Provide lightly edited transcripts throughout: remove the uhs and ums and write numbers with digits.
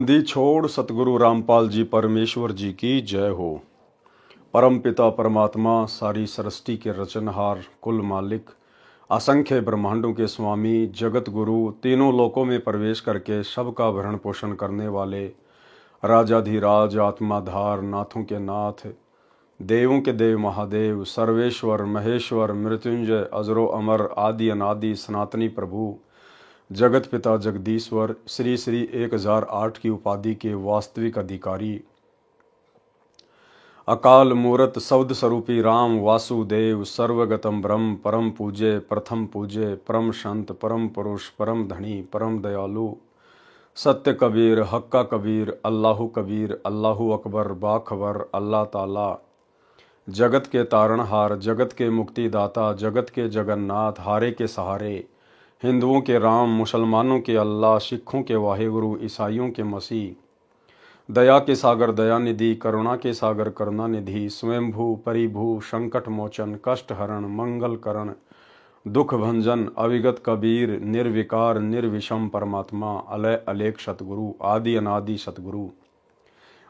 दी छोड़ सतगुरु रामपाल जी परमेश्वर जी की जय हो। परम पिता परमात्मा सारी सृष्टि के रचनहार कुल मालिक असंख्य ब्रह्मांडों के स्वामी जगत गुरु तीनों लोकों में प्रवेश करके सबका भरण पोषण करने वाले राजाधिराज आत्माधार नाथों के नाथ देवों के देव महादेव सर्वेश्वर महेश्वर मृत्युंजय अजरो अमर आदि अनादि सनातनी प्रभु जगत पिता जगदीश्वर श्री श्री 1008 की उपाधि के वास्तविक अधिकारी अकाल मूरत शब्द स्वरूपी राम वासुदेव सर्वगतम ब्रह्म परम पूज्य प्रथम पूज्य परम संत परम पुरुष परम धनी परम दयालु सत्य कबीर हक्का कबीर अल्लाहु कबीर अल्लाहु अकबर बाखबर अल्लाह ताला जगत के तारणहार जगत के मुक्तिदाता जगत के जगन्नाथ हारे के सहारे हिंदुओं के राम मुसलमानों के अल्लाह सिखों के वाहेगुरु ईसाइयों के मसीह दया के सागर दयानिधि करुणा के सागर करुणानिधि स्वयंभू परिभू संकट मोचन कष्ट हरण मंगल करण दुख भंजन अविगत कबीर निर्विकार निर्विषम परमात्मा अलय अलेख सतगुरु आदि अनादि सतगुरु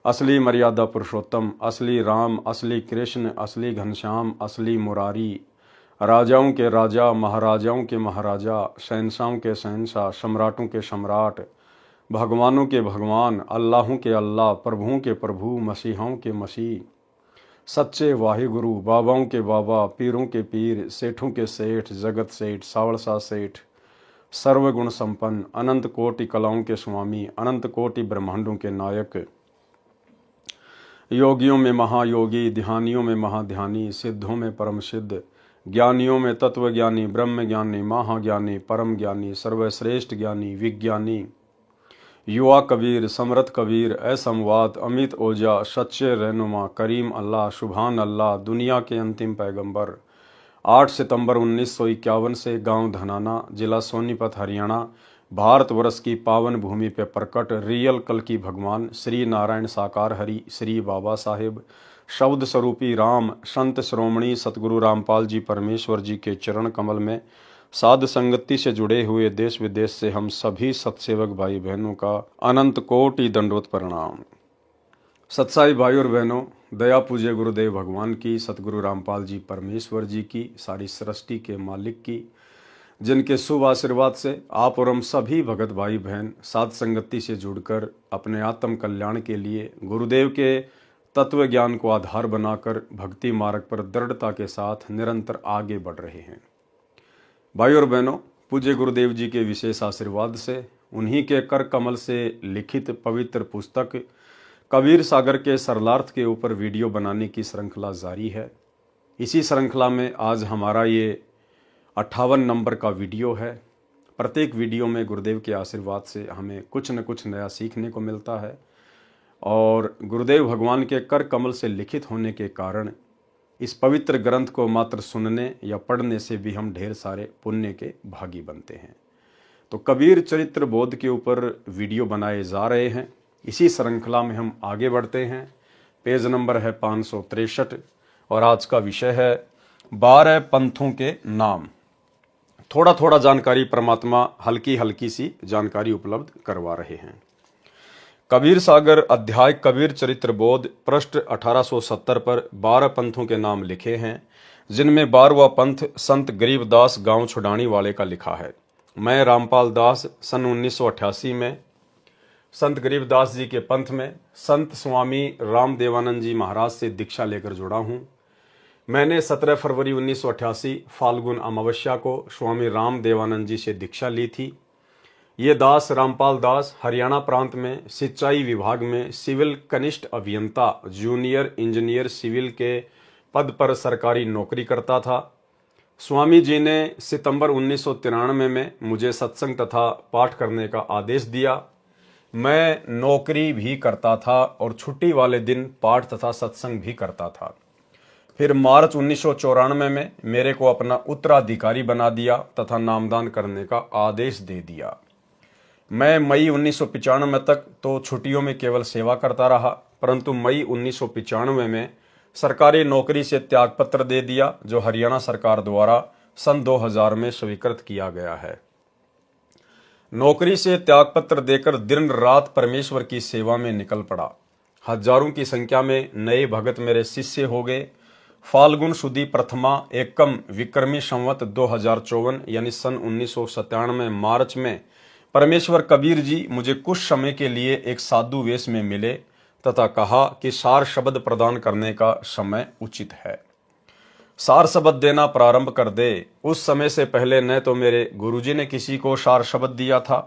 असली मर्यादा पुरुषोत्तम असली राम असली कृष्ण असली घनश्याम असली मुरारी राजाओं के राजा महाराजाओं के महाराजा शहंशाहों के शहंशाह सम्राटों के सम्राट भगवानों के भगवान अल्लाहों के अल्लाह प्रभुओं के प्रभु मसीहों के मसीह सच्चे वाहिगुरु बाबाओं के बाबा पीरों के पीर सेठों के सेठ जगत सेठ सावड़सा सेठ सर्वगुण संपन्न अनंत कोटि कलाओं के स्वामी अनंत कोटि ब्रह्मांडों के नायक योगियों में महायोगी ध्यानियों में महाध्यानी सिद्धों में परम सिद्ध ज्ञानियों में तत्वज्ञानी ब्रह्म ज्ञानी महाज्ञानी परम ज्ञानी सर्वश्रेष्ठ ज्ञानी विज्ञानी युवा कबीर समरथ कबीर असंवाद अमित ओजा सच्चे रहनुमा करीम अल्लाह सुभान अल्लाह दुनिया के अंतिम पैगंबर 8 सितंबर 1951 से गांव धनाना जिला सोनीपत हरियाणा भारतवर्ष की पावन भूमि पे प्रकट रियल कल की भगवान श्री नारायण साकार हरि श्री बाबा साहेब शब्द स्वरूपी राम संत श्रोमणी सतगुरु रामपाल जी परमेश्वर जी के चरण कमल में साध संगति से जुड़े हुए देश विदेश से हम सभी सत्सेवक भाई बहनों का अनंत कोटि दंडवत प्रणाम। सत्साई भाई और बहनों, दया पूज्य गुरुदेव भगवान की सतगुरु रामपाल जी परमेश्वर जी की सारी सृष्टि के मालिक की जिनके शुभ आशीर्वाद से आप और हम सभी भगत भाई बहन साध संगति से जुड़कर अपने आत्म कल्याण के लिए गुरुदेव के तत्व ज्ञान को आधार बनाकर भक्ति मार्ग पर दृढ़ता के साथ निरंतर आगे बढ़ रहे हैं। भाई और बहनों, पूज्य गुरुदेव जी के विशेष आशीर्वाद से उन्हीं के कर कमल से लिखित पवित्र पुस्तक कबीर सागर के सरलार्थ के ऊपर वीडियो बनाने की श्रृंखला जारी है। इसी श्रृंखला में आज हमारा ये 58 नंबर का वीडियो है। प्रत्येक वीडियो में गुरुदेव के आशीर्वाद से हमें कुछ न कुछ नया सीखने को मिलता है और गुरुदेव भगवान के कर कमल से लिखित होने के कारण इस पवित्र ग्रंथ को मात्र सुनने या पढ़ने से भी हम ढेर सारे पुण्य के भागी बनते हैं। तो कबीर चरित्र बोध के ऊपर वीडियो बनाए जा रहे हैं। इसी श्रृंखला में हम आगे बढ़ते हैं। पेज नंबर है 563 और आज का विषय है 12 पंथों के नाम। थोड़ा थोड़ा जानकारी परमात्मा हल्की हल्की सी जानकारी उपलब्ध करवा रहे हैं। कबीर सागर अध्याय कबीर चरित्र बोध पृष्ठ 1870 पर 12 पंथों के नाम लिखे हैं, जिनमें 12वां पंथ संत गरीबदास गांव छुड़ानी वाले का लिखा है। मैं रामपाल दास सन 1988 में संत गरीबदास जी के पंथ में संत स्वामी रामदेवानंद जी महाराज से दीक्षा लेकर जुड़ा हूं। मैंने 17 फरवरी 1988 फाल्गुन अमावस्या को स्वामी रामदेवानंद जी से दीक्षा ली थी। ये दास रामपाल दास हरियाणा प्रांत में सिंचाई विभाग में सिविल कनिष्ठ अभियंता जूनियर इंजीनियर सिविल के पद पर सरकारी नौकरी करता था। स्वामी जी ने सितंबर 1993 में मुझे सत्संग तथा पाठ करने का आदेश दिया। मैं नौकरी भी करता था और छुट्टी वाले दिन पाठ तथा सत्संग भी करता था। फिर मार्च 1994 में मेरे को अपना उत्तराधिकारी बना दिया तथा नामदान करने का आदेश दे दिया। मैं मई 1995 तक तो छुट्टियों में केवल सेवा करता रहा, परंतु मई 1995 में सरकारी नौकरी से त्यागपत्र दे दिया, जो हरियाणा सरकार द्वारा सन 2000 में स्वीकृत किया गया है। नौकरी से त्यागपत्र देकर दिन रात परमेश्वर की सेवा में निकल पड़ा। हजारों की संख्या में नए भगत मेरे शिष्य हो गए। फाल्गुन शुदी प्रथमा एकम विक्रमी संवत 2054 यानी सन 1997 मार्च में परमेश्वर कबीर जी मुझे कुछ समय के लिए एक साधु वेश में मिले तथा कहा कि सार शब्द प्रदान करने का समय उचित है। सार शब्द देना प्रारंभ कर दे। उस समय से पहले न तो मेरे गुरुजी ने किसी को सार शब्द दिया था,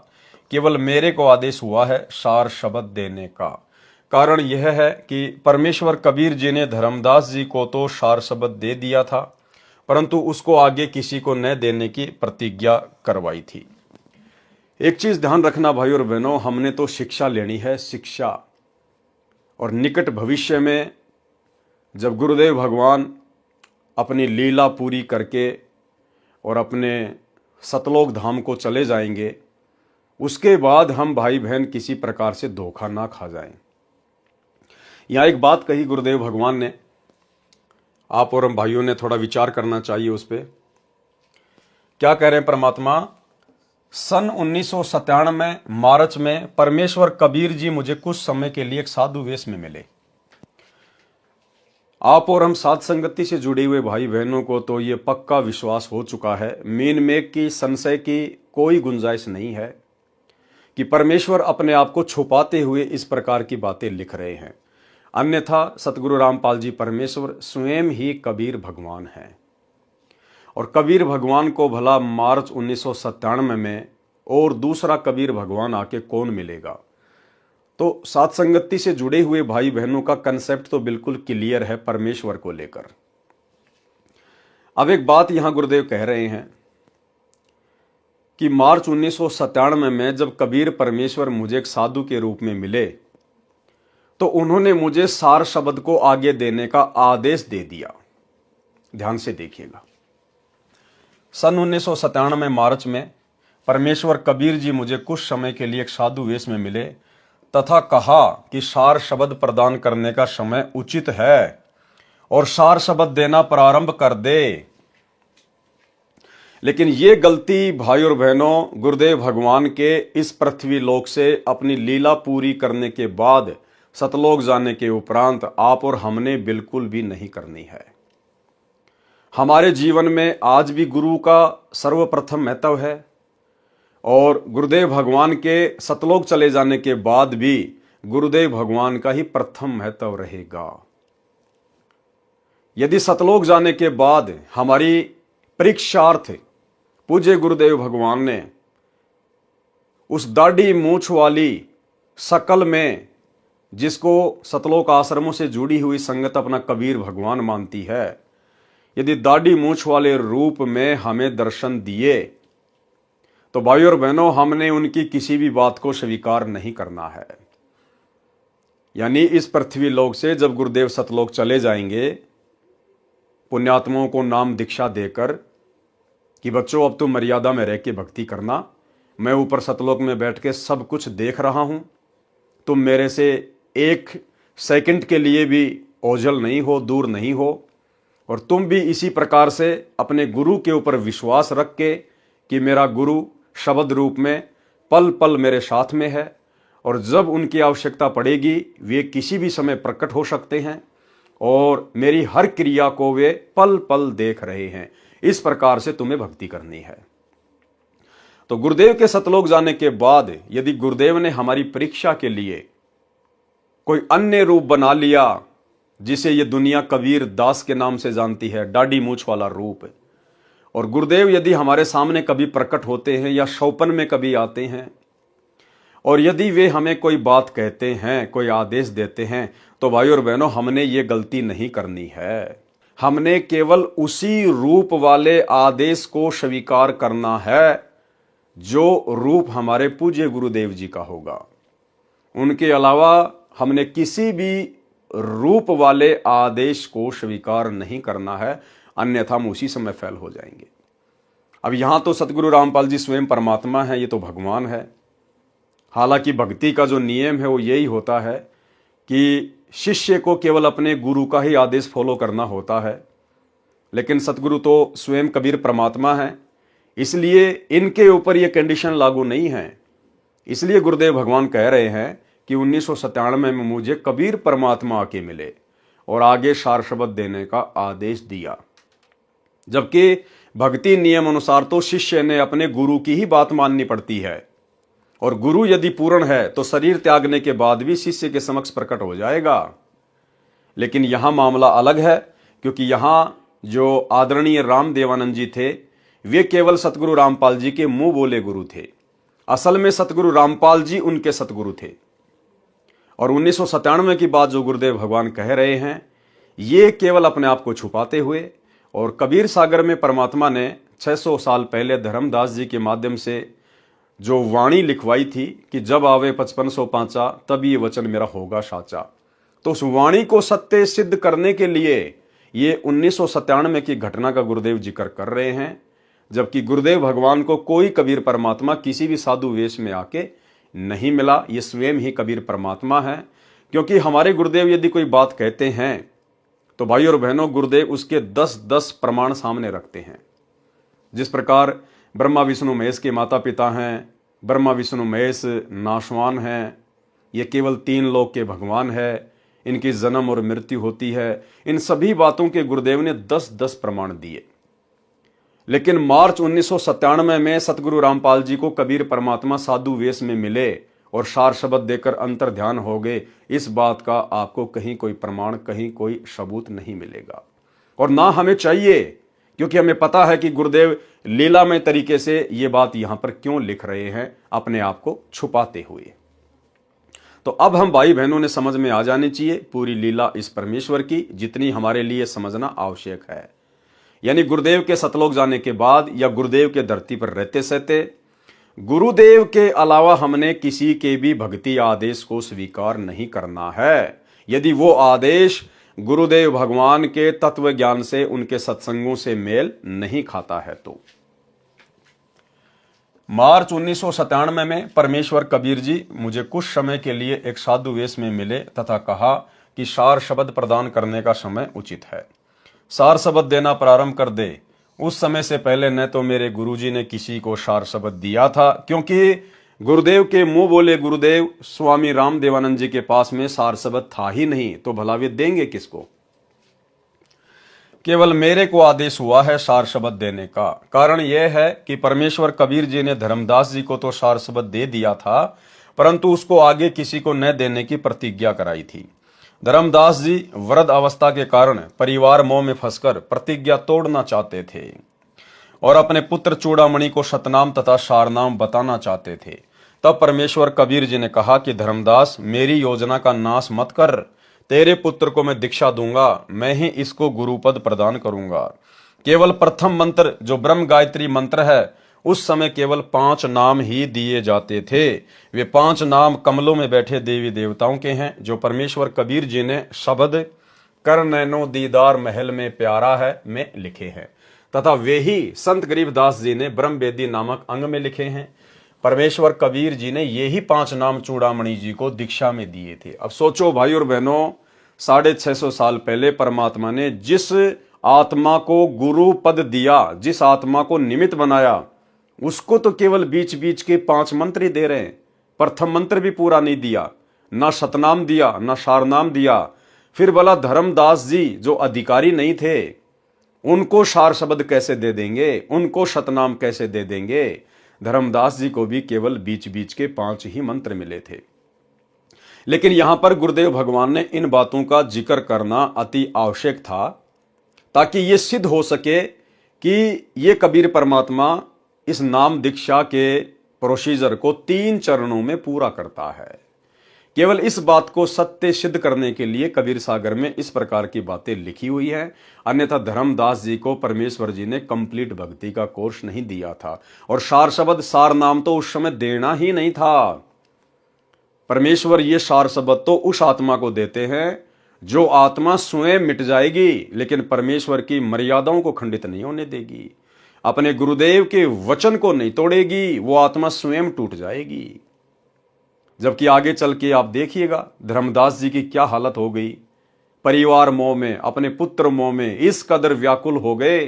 केवल मेरे को आदेश हुआ है सार शब्द देने का। कारण यह है कि परमेश्वर कबीर जी ने धर्मदास जी को तो सार शब्द दे दिया था, परंतु उसको आगे किसी को न देने की प्रतिज्ञा करवाई थी। एक चीज ध्यान रखना भाई और बहनों, हमने तो शिक्षा लेनी है, शिक्षा। और निकट भविष्य में जब गुरुदेव भगवान अपनी लीला पूरी करके और अपने सतलोक धाम को चले जाएंगे, उसके बाद हम भाई बहन किसी प्रकार से धोखा ना खा जाएं। यहां एक बात कही गुरुदेव भगवान ने, आप और हम भाइयों ने थोड़ा विचार करना चाहिए उस पर। क्या कह रहे हैं परमात्मा? सन 1997 मार्च में परमेश्वर कबीर जी मुझे कुछ समय के लिए एक साधु वेश में मिले। आप और हम साध संगति से जुड़े हुए भाई बहनों को तो ये पक्का विश्वास हो चुका है, मीन मेघ की संशय की कोई गुंजाइश नहीं है कि परमेश्वर अपने आप को छुपाते हुए इस प्रकार की बातें लिख रहे हैं। अन्यथा सतगुरु रामपाल जी परमेश्वर स्वयं ही कबीर भगवान हैं। और कबीर भगवान को भला मार्च 1997 में और दूसरा कबीर भगवान आके कौन मिलेगा? तो साथ संगति से जुड़े हुए भाई बहनों का कंसेप्ट तो बिल्कुल क्लियर है परमेश्वर को लेकर। अब एक बात यहां गुरुदेव कह रहे हैं कि मार्च 1997 में जब कबीर परमेश्वर मुझे एक साधु के रूप में मिले तो उन्होंने मुझे सार शब्द को आगे देने का आदेश दे दिया। ध्यान से देखिएगा, सन 1997 मार्च में परमेश्वर कबीर जी मुझे कुछ समय के लिए एक साधु वेश में मिले तथा कहा कि सार शब्द प्रदान करने का समय उचित है और सार शब्द देना प्रारंभ कर दे। लेकिन ये गलती भाई और बहनों, गुरुदेव भगवान के इस पृथ्वी लोक से अपनी लीला पूरी करने के बाद सतलोक जाने के उपरांत आप और हमने बिल्कुल भी नहीं करनी है। हमारे जीवन में आज भी गुरु का सर्वप्रथम महत्व है और गुरुदेव भगवान के सतलोक चले जाने के बाद भी गुरुदेव भगवान का ही प्रथम महत्व रहेगा। यदि सतलोक जाने के बाद हमारी परीक्षार्थ पूज्य गुरुदेव भगवान ने उस दाढ़ी मूछ वाली शकल में, जिसको सतलोक आश्रमों से जुड़ी हुई संगत अपना कबीर भगवान मानती है, यदि दाढ़ी मूछ वाले रूप में हमें दर्शन दिए तो भाई और बहनों हमने उनकी किसी भी बात को स्वीकार नहीं करना है। यानी इस पृथ्वी लोक से जब गुरुदेव सतलोक चले जाएंगे, पुण्यात्माओं को नाम दीक्षा देकर कि बच्चों अब तुम मर्यादा में रह के भक्ति करना, मैं ऊपर सतलोक में बैठ के सब कुछ देख रहा हूं, तुम मेरे से एक सेकंड के लिए भी ओझल नहीं हो, दूर नहीं हो, और तुम भी इसी प्रकार से अपने गुरु के ऊपर विश्वास रख के कि मेरा गुरु शब्द रूप में पल पल मेरे साथ में है और जब उनकी आवश्यकता पड़ेगी वे किसी भी समय प्रकट हो सकते हैं और मेरी हर क्रिया को वे पल पल देख रहे हैं। इस प्रकार से तुम्हें भक्ति करनी है। तो गुरुदेव के सतलोक जाने के बाद यदि गुरुदेव ने हमारी परीक्षा के लिए कोई अन्य रूप बना लिया, जिसे ये दुनिया कबीर दास के नाम से जानती है, दाढ़ी मूछ वाला रूप, और गुरुदेव यदि हमारे सामने कभी प्रकट होते हैं या शौपन में कभी आते हैं और यदि वे हमें कोई बात कहते हैं, कोई आदेश देते हैं, तो भाई और बहनों हमने ये गलती नहीं करनी है। हमने केवल उसी रूप वाले आदेश को स्वीकार करना है जो रूप हमारे पूज्य गुरुदेव जी का होगा। उनके अलावा हमने किसी भी रूप वाले आदेश को स्वीकार नहीं करना है, अन्यथा हम उसी समय फेल हो जाएंगे। अब यहां तो सतगुरु रामपाल जी स्वयं परमात्मा है, ये तो भगवान है। हालांकि भक्ति का जो नियम है वो यही होता है कि शिष्य को केवल अपने गुरु का ही आदेश फॉलो करना होता है, लेकिन सतगुरु तो स्वयं कबीर परमात्मा है, इसलिए इनके ऊपर यह कंडीशन लागू नहीं है। इसलिए गुरुदेव भगवान कह रहे हैं कि 1997 में मुझे कबीर परमात्मा आके मिले और आगे सार शब्द देने का आदेश दिया। जबकि भक्ति नियम अनुसार तो शिष्य ने अपने गुरु की ही बात माननी पड़ती है, और गुरु यदि पूर्ण है तो शरीर त्यागने के बाद भी शिष्य के समक्ष प्रकट हो जाएगा। लेकिन यहां मामला अलग है, क्योंकि यहां जो आदरणीय राम देवानंद जी थे वे केवल सतगुरु रामपाल जी के मुंह बोले गुरु थे। असल में सतगुरु रामपाल जी उनके सतगुरु थे। और 1997 की बात जो गुरुदेव भगवान कह रहे हैं ये केवल अपने आप को छुपाते हुए, और कबीर सागर में परमात्मा ने 600 साल पहले धर्मदास जी के माध्यम से जो वाणी लिखवाई थी कि जब आवे 5500 पांचा तब ये वचन मेरा होगा साचा, तो उस वाणी को सत्य सिद्ध करने के लिए ये 1997 की घटना का गुरुदेव जिक्र कर रहे हैं। जबकि गुरुदेव भगवान को कोई कबीर परमात्मा किसी भी साधु वेश में आके नहीं मिला, ये स्वयं ही कबीर परमात्मा है। क्योंकि हमारे गुरुदेव यदि कोई बात कहते हैं तो भाई और बहनों गुरुदेव उसके 10-10 प्रमाण सामने रखते हैं। जिस प्रकार ब्रह्मा विष्णु महेश के माता पिता हैं, ब्रह्मा विष्णु महेश नाशवान हैं, ये केवल 3 लोक के भगवान है, इनकी जन्म और मृत्यु होती है, इन सभी बातों के गुरुदेव ने 10-10 प्रमाण दिए। लेकिन मार्च 1997 में सतगुरु रामपाल जी को कबीर परमात्मा साधु वेश में मिले और सार शब्द देकर अंतर ध्यान हो गए, इस बात का आपको कहीं कोई प्रमाण, कहीं कोई सबूत नहीं मिलेगा। और ना हमें चाहिए, क्योंकि हमें पता है कि गुरुदेव लीलामय तरीके से ये बात यहां पर क्यों लिख रहे हैं, अपने आप को छुपाते हुए। तो अब हम भाई बहनों ने समझ में आ जानी चाहिए पूरी लीला इस परमेश्वर की, जितनी हमारे लिए समझना आवश्यक है। यानी गुरुदेव के सतलोक जाने के बाद या गुरुदेव के धरती पर रहते सहते गुरुदेव के अलावा हमने किसी के भी भक्ति आदेश को स्वीकार नहीं करना है, यदि वो आदेश गुरुदेव भगवान के तत्व ज्ञान से, उनके सत्संगों से मेल नहीं खाता है। तो मार्च 1997 में परमेश्वर कबीर जी मुझे कुछ समय के लिए एक साधु वेश में मिले तथा कहा कि सार शब्द प्रदान करने का समय उचित है, सार शब्द देना प्रारंभ कर दे। उस समय से पहले न तो मेरे गुरुजी ने किसी को सार शब्द दिया था, क्योंकि गुरुदेव के मुंह बोले गुरुदेव स्वामी राम देवानंद जी के पास में सार शब्द था ही नहीं, तो भला वे देंगे किसको। केवल मेरे को आदेश हुआ है सार शब्द देने का। कारण यह है कि परमेश्वर कबीर जी ने धर्मदास जी को तो सार शब्द दे दिया था, परंतु उसको आगे किसी को न देने की प्रतिज्ञा कराई थी। धर्मदास जी वृद्ध अवस्था के कारण परिवार मोह में फंसकर प्रतिज्ञा तोड़ना चाहते थे और अपने पुत्र चूड़ामणि को सतनाम तथा सारनाम बताना चाहते थे। तब परमेश्वर कबीर जी ने कहा कि धर्मदास मेरी योजना का नाश मत कर, तेरे पुत्र को मैं दीक्षा दूंगा, मैं ही इसको गुरुपद प्रदान करूंगा। केवल प्रथम मंत्र जो ब्रह्म गायत्री मंत्र है, उस समय केवल 5 नाम ही दिए जाते थे। वे 5 नाम कमलों में बैठे देवी देवताओं के हैं, जो परमेश्वर कबीर जी ने शब्द कर नैनो दीदार महल में प्यारा है में लिखे हैं, तथा वे ही संत गरीबदास जी ने ब्रह्म वेदी नामक अंग में लिखे हैं। परमेश्वर कबीर जी ने ये ही 5 नाम चूड़ामणि जी को दीक्षा में दिए थे। अब सोचो भाई और बहनों, 650 साल पहले परमात्मा ने जिस आत्मा को गुरु पद दिया, जिस आत्मा को निमित्त बनाया, उसको तो केवल बीच बीच के 5 मंत्र ही दे रहे हैं। प्रथम मंत्र भी पूरा नहीं दिया, ना सतनाम दिया, ना सारनाम दिया। फिर भला धर्मदास जी जो अधिकारी नहीं थे, उनको सार शब्द कैसे दे देंगे, उनको सतनाम कैसे दे देंगे। धर्मदास जी को भी केवल बीच बीच के 5 ही मंत्र मिले थे। लेकिन यहां पर गुरुदेव भगवान ने इन बातों का जिक्र करना अति आवश्यक था, ताकि यह सिद्ध हो सके कि ये कबीर परमात्मा इस नाम दीक्षा के प्रोसीजर को 3 चरणों में पूरा करता है। केवल इस बात को सत्य सिद्ध करने के लिए कबीर सागर में इस प्रकार की बातें लिखी हुई है। अन्यथा धर्मदास जी को परमेश्वर जी ने कंप्लीट भक्ति का कोर्स नहीं दिया था, और सार शब्द सार नाम तो उस समय देना ही नहीं था। परमेश्वर ये सार शब्द तो उस आत्मा को देते हैं जो आत्मा स्वयं मिट जाएगी, लेकिन परमेश्वर की मर्यादाओं को खंडित नहीं होने देगी, अपने गुरुदेव के वचन को नहीं तोड़ेगी, वो आत्मा स्वयं टूट जाएगी। जबकि आगे चल के आप देखिएगा धर्मदास जी की क्या हालत हो गई। परिवार मोह में, अपने पुत्र मोह में इस कदर व्याकुल हो गए,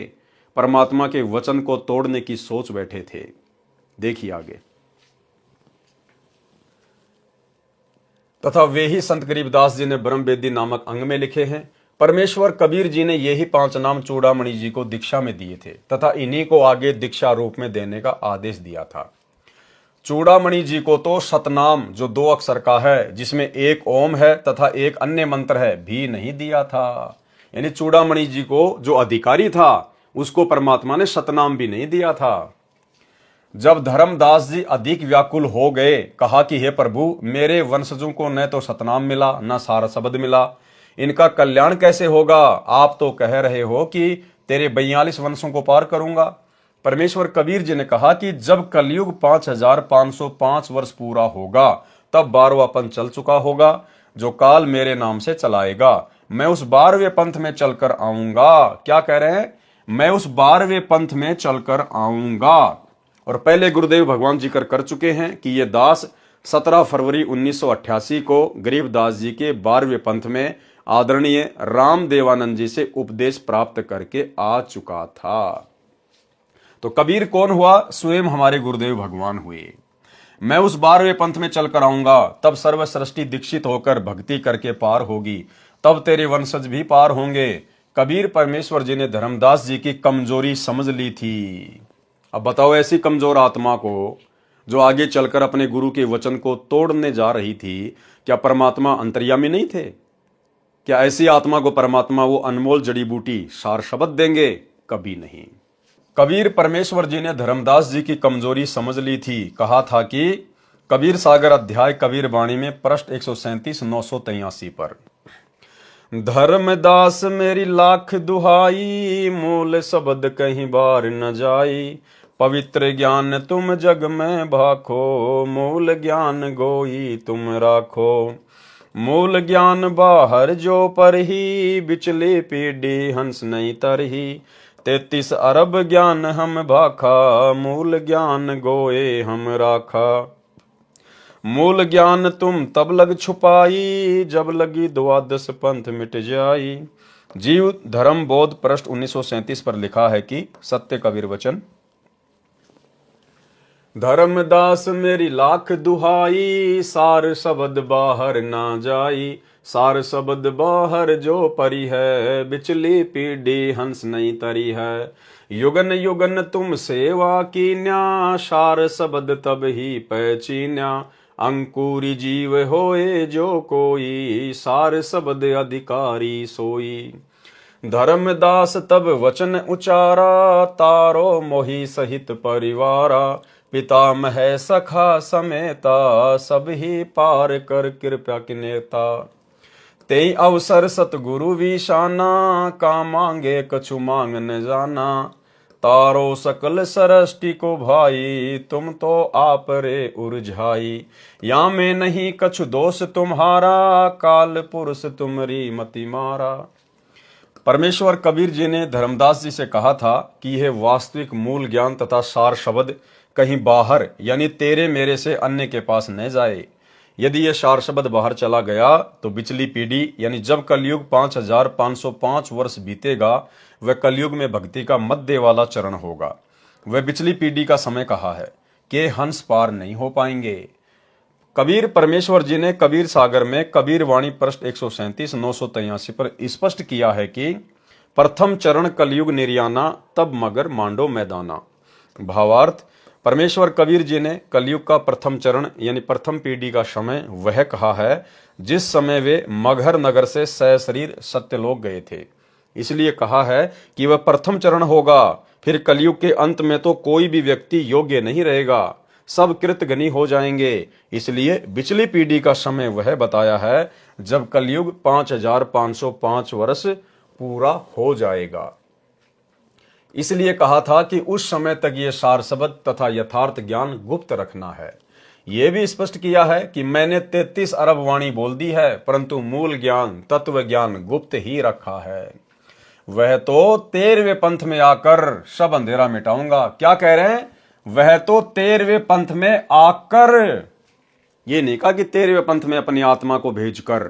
परमात्मा के वचन को तोड़ने की सोच बैठे थे। देखिए आगे। तथा वे ही संत गरीबदास जी ने ब्रह्म वेदी नामक अंग में लिखे हैं। परमेश्वर कबीर जी ने यही 5 नाम चूड़ामणि जी को दीक्षा में दिए थे तथा इन्हीं को आगे दीक्षा रूप में देने का आदेश दिया था। चूड़ामणि जी को तो सतनाम जो 2 अक्षर का है, जिसमें एक ओम है तथा एक अन्य मंत्र है, भी नहीं दिया था। यानी चूड़ामणि जी को जो अधिकारी था उसको परमात्मा ने सतनाम भी नहीं दिया था। जब धर्मदास जी अधिक व्याकुल हो गए, कहा कि हे प्रभु, मेरे वंशजों को न तो सतनाम मिला न सार शब्द मिला, इनका कल्याण कैसे होगा? आप तो कह रहे हो कि तेरे 42 वंशों को पार करूंगा। परमेश्वर कबीर जी ने कहा कि जब कलयुग 5505 वर्ष पूरा होगा तब 12वां पंथ चल चुका होगा, जो काल मेरे नाम से चलाएगा। मैं उस 12वें पंथ में चलकर आऊंगा। क्या कह रहे हैं? मैं उस 12वें पंथ में चलकर आऊंगा। और पहले गुरुदेव भगवान जी कर चुके हैं कि ये दास 17 फरवरी 1988 को गरीबदास जी के 12वें पंथ में आदरणीय रामदेवानंद जी से उपदेश प्राप्त करके आ चुका था। तो कबीर कौन हुआ? स्वयं हमारे गुरुदेव भगवान हुए। मैं उस 12वें पंथ में चलकर आऊंगा, तब सर्व सृष्टि दीक्षित होकर भक्ति करके पार होगी, तब तेरे वंशज भी पार होंगे। कबीर परमेश्वर जी ने धर्मदास जी की कमजोरी समझ ली थी। अब बताओ, ऐसी कमजोर आत्मा को जो आगे चलकर अपने गुरु के वचन को तोड़ने जा रही थी, क्या परमात्मा अंतर्यामी नहीं थे? क्या ऐसी आत्मा को परमात्मा वो अनमोल जड़ी बूटी सार शब्द देंगे? कभी नहीं। कबीर परमेश्वर जी ने धर्मदास जी की कमजोरी समझ ली थी। कहा था कि कबीर सागर अध्याय कबीर वाणी में पृष्ठ 137 983 पर, धर्मदास मेरी लाख दुहाई, मूल शब्द कहीं बार न जाई, पवित्र ज्ञान तुम जग में भाखो, मूल ज्ञान गोई तुम राखो। मूल ज्ञान बाहर जो पर ही, बिचली पीढ़ी हंस नहीं तरही, 33 अरब ज्ञान हम भाखा, मूल ज्ञान गोए हम राखा। मूल ज्ञान तुम तब लग छुपाई, जब लगी 12 पंथ मिट जाई। जीव धर्म बोध पृष्ठ 1937 पर लिखा है कि सत्य कबीर वचन, धर्मदास मेरी लाख दुहाई, सार शब्द बाहर ना जाई, सार शब्द बाहर जो परी है, बिचली पीढ़ी हंस नहीं तरी है। युगन युगन तुम सेवा कीन्या, सार शब्द तब ही पहचीन्या, अंकुरी जीव होए जो कोई, सार शब्द अधिकारी सोई। धर्मदास तब वचन उचारा, तारो मोही सहित परिवारा, पितामह सखा समेता, सब ही पार कर कृपा की नेता। तेई अवसर सतगुरु विशाना, का मांगे कछु मांग न जाना, तारो सकल सृष्टि को भाई, तुम तो आप रे उरझाई। या में नहीं कछु दोष तुम्हारा, काल पुरुष तुमरी मति मारा। परमेश्वर कबीर जी ने धर्मदास जी से कहा था कि यह वास्तविक मूल ज्ञान तथा सार शब्द कहीं बाहर यानी तेरे मेरे से अन्य के पास न जाए। यदि यह सार शब्द बाहर चला गया तो बिचली पीढ़ी यानी जब कलयुग 5505 वर्ष बीतेगा, वह कलयुग में भक्ति का मध्य वाला चरण होगा। वह बिचली पीढ़ी का समय कहा है कि हंस पार नहीं हो पाएंगे। कबीर परमेश्वर जी ने कबीर सागर में कबीर वाणी पृष्ठ 137 983 पर स्पष्ट किया है कि प्रथम चरण कलयुग निर्याना, तब मगर मांडो मैदाना। भावार्थ, परमेश्वर कबीर जी ने कलयुग का प्रथम चरण यानी प्रथम पीढ़ी का समय वह कहा है जिस समय वे मगहर नगर से सशरीर सत्यलोक गए थे। इसलिए कहा है कि वह प्रथम चरण होगा। फिर कलयुग के अंत में तो कोई भी व्यक्ति योग्य नहीं रहेगा, सब कृतघ्नी हो जाएंगे। इसलिए बिचली पीढ़ी का समय वह बताया है जब कलयुग 5505 वर्ष पूरा हो जाएगा। इसलिए कहा था कि उस समय तक ये सार शब्द तथा यथार्थ ज्ञान गुप्त रखना है। यह भी स्पष्ट किया है कि मैंने 33 अरब वाणी बोल दी है, परंतु मूल ज्ञान तत्व ज्ञान गुप्त ही रखा है। वह तो 13वें पंथ में आकर सब अंधेरा मिटाऊंगा। क्या कह रहे हैं? वह तो 13वें पंथ में आकर, ये नहीं कहा कि 13वें पंथ में अपनी आत्मा को भेजकर।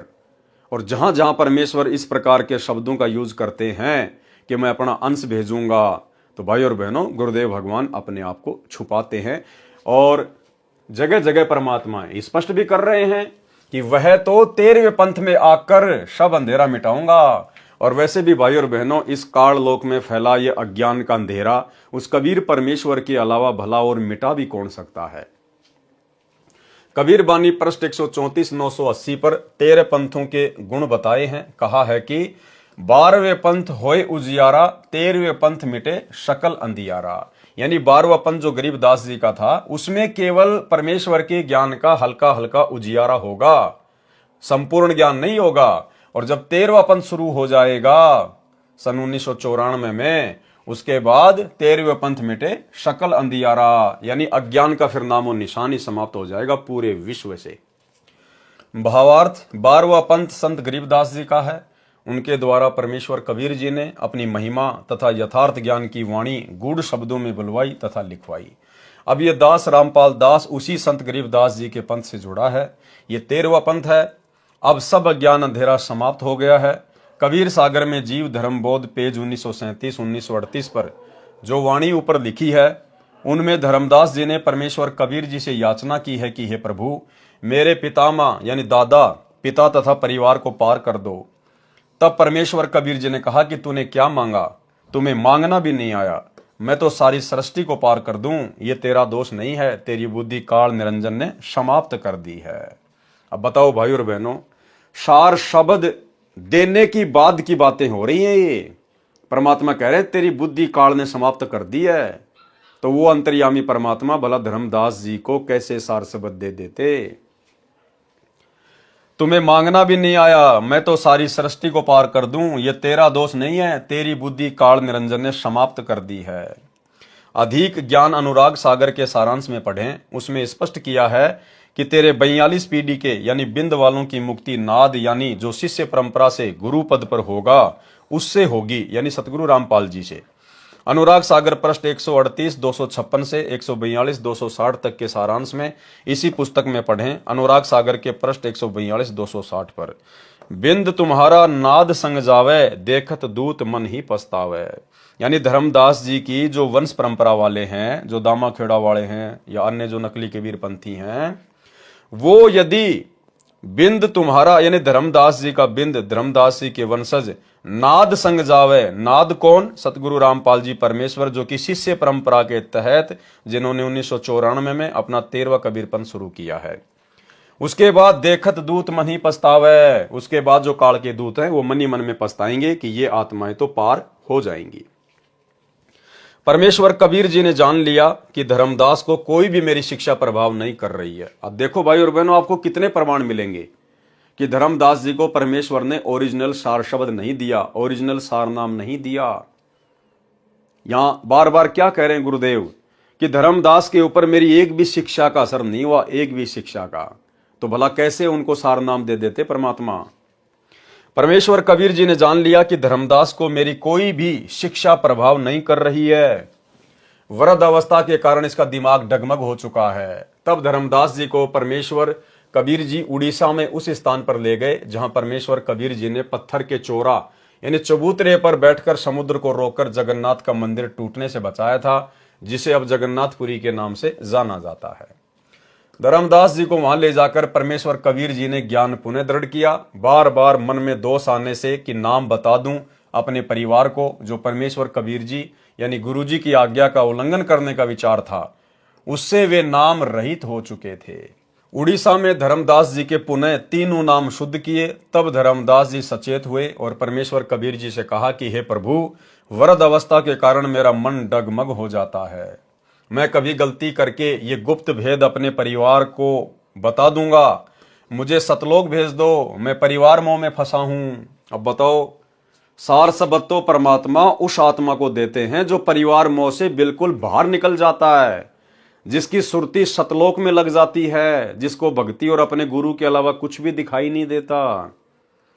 और जहां जहां परमेश्वर इस प्रकार के शब्दों का यूज करते हैं कि मैं अपना अंश भेजूंगा, तो भाई और बहनों, गुरुदेव भगवान अपने आप को छुपाते हैं और जगह जगह परमात्मा स्पष्ट भी कर रहे हैं कि वह तो 13वें पंथ में आकर सब अंधेरा मिटाऊंगा। और वैसे भी भाई और बहनों, इस काल लोक में फैला ये अज्ञान का अंधेरा उस कबीर परमेश्वर के अलावा भला और मिटा भी कौन सकता है। कबीर बानी पृष्ठ 134 980 पर 13 पंथों के गुण बताए हैं। कहा है कि 12वें पंथ होए उजियारा, 13वें पंथ मिटे शकल अंधियारा। यानी 12वां पंथ जो गरीबदास जी का था, उसमें केवल परमेश्वर के ज्ञान का हल्का हल्का उजियारा होगा, संपूर्ण ज्ञान नहीं होगा। और जब 13वां पंथ शुरू हो जाएगा सन 1994 में, उसके बाद 13वें पंथ मिटे शकल अंधियारा, यानी अज्ञान का फिर नामो निशान ही समाप्त हो जाएगा पूरे विश्व से। भावार्थ, 12वां पंथ संत गरीबदास जी का है। उनके द्वारा परमेश्वर कबीर जी ने अपनी महिमा तथा यथार्थ ज्ञान की वाणी गूढ़ शब्दों में बुलवाई तथा लिखवाई। अब ये दास रामपाल दास उसी संत गरीबदास जी के पंथ से जुड़ा है। ये 13वां पंथ है। अब सब अज्ञान अंधेरा समाप्त हो गया है। कबीर सागर में जीव धर्म बोध पेज 1937-1938 पर जो वाणी ऊपर लिखी है, उनमें धर्मदास जी ने परमेश्वर कबीर जी से याचना की है कि हे प्रभु, मेरे पितामह यानी दादा पिता तथा परिवार को पार कर दो। तब परमेश्वर कबीर जी ने कहा कि तूने क्या मांगा, तुम्हें मांगना भी नहीं आया, मैं तो सारी सृष्टि को पार कर दूं, ये तेरा दोष नहीं है, तेरी बुद्धि काल निरंजन ने समाप्त कर दी है। अब बताओ भाई और बहनों, सार शब्द देने की बाद की बातें हो रही हैं। ये परमात्मा कह रहे तेरी बुद्धि काल ने समाप्त कर दी है, तो वो अंतर्यामी परमात्मा भला धर्मदास जी को कैसे सार शब्द दे देते। तुम्हें मांगना भी नहीं आया, मैं तो सारी सृष्टि को पार कर दूं, ये तेरा दोष नहीं है, तेरी बुद्धि काल निरंजन ने समाप्त कर दी है। अधिक ज्ञान अनुराग सागर के सारांश में पढ़ें, उसमें स्पष्ट किया है कि तेरे 42 पीढ़ी के यानी बिंद वालों की मुक्ति नाद यानी जो शिष्य परंपरा से गुरु पद पर होगा उससे होगी, यानी सतगुरु रामपाल जी से। अनुराग सागर पृष्ठ 138 256 से 142 260 तक के सारांश में इसी पुस्तक में पढ़ें, अनुराग सागर के पृष्ठ 142 260 पर। बिंद तुम्हारा नाद संग जावे, देखत दूत मन ही पछतावे। यानी धर्मदास जी की जो वंश परंपरा वाले हैं, जो दामा खेड़ा वाले हैं या अन्य जो नकली कबीर पंथी हैं, वो यदि बिंद तुम्हारा यानी धर्मदास जी का बिंद, धर्मदास जी के वंशज नाद संग जावे। नाद कौन? सतगुरु रामपाल जी परमेश्वर, जो कि शिष्य परंपरा के तहत जिन्होंने 1994 में अपना 13वां कबीर पंथ शुरू किया है। उसके बाद देखत दूत मन ही पछतावे, उसके बाद जो काल के दूत हैं वो मनी मन में पछताएंगे कि ये आत्माएं तो पार हो जाएंगी। परमेश्वर कबीर जी ने जान लिया कि धर्मदास को कोई भी मेरी शिक्षा प्रभाव नहीं कर रही है। अब देखो भाई और बहनों, आपको कितने प्रमाण मिलेंगे कि धर्मदास जी को परमेश्वर ने ओरिजिनल सार शब्द नहीं दिया, ओरिजिनल सार नाम नहीं दिया। यहां बार बार क्या कह रहे हैं गुरुदेव कि धर्मदास के ऊपर मेरी एक भी शिक्षा का असर नहीं हुआ, एक भी शिक्षा का, तो भला कैसे उनको सार नाम दे देते परमात्मा। परमेश्वर कबीर जी ने जान लिया कि धर्मदास को मेरी कोई भी शिक्षा प्रभाव नहीं कर रही है, वृद्ध अवस्था के कारण इसका दिमाग डगमग हो चुका है। तब धर्मदास जी को परमेश्वर कबीर जी उड़ीसा में उस स्थान पर ले गए जहां परमेश्वर कबीर जी ने पत्थर के चोरा यानी चबूतरे पर बैठकर समुद्र को रोककर जगन्नाथ का मंदिर टूटने से बचाया था, जिसे अब जगन्नाथपुरी के नाम से जाना जाता है। धर्मदास जी को वहां ले जाकर परमेश्वर कबीर जी ने ज्ञान पुनः दृढ़ किया। बार बार मन में दोष आने से कि नाम बता दूं अपने परिवार को, जो परमेश्वर कबीर जी यानी गुरु जी की आज्ञा का उल्लंघन करने का विचार था, उससे वे नाम रहित हो चुके थे। उड़ीसा में धर्मदास जी के पुनः तीनों नाम शुद्ध किए। तब धर्मदास जी सचेत हुए और परमेश्वर कबीर जी से कहा कि हे प्रभु, वृद्ध अवस्था के कारण मेरा मन डगमग हो जाता है, मैं कभी गलती करके ये गुप्त भेद अपने परिवार को बता दूंगा, मुझे सतलोक भेज दो, मैं परिवार मोह में फंसा हूं। अब बताओ, सार शब्द तो परमात्मा उस आत्मा को देते हैं जो परिवार मोह से बिल्कुल बाहर निकल जाता है, जिसकी सुरती सतलोक में लग जाती है, जिसको भक्ति और अपने गुरु के अलावा कुछ भी दिखाई नहीं देता।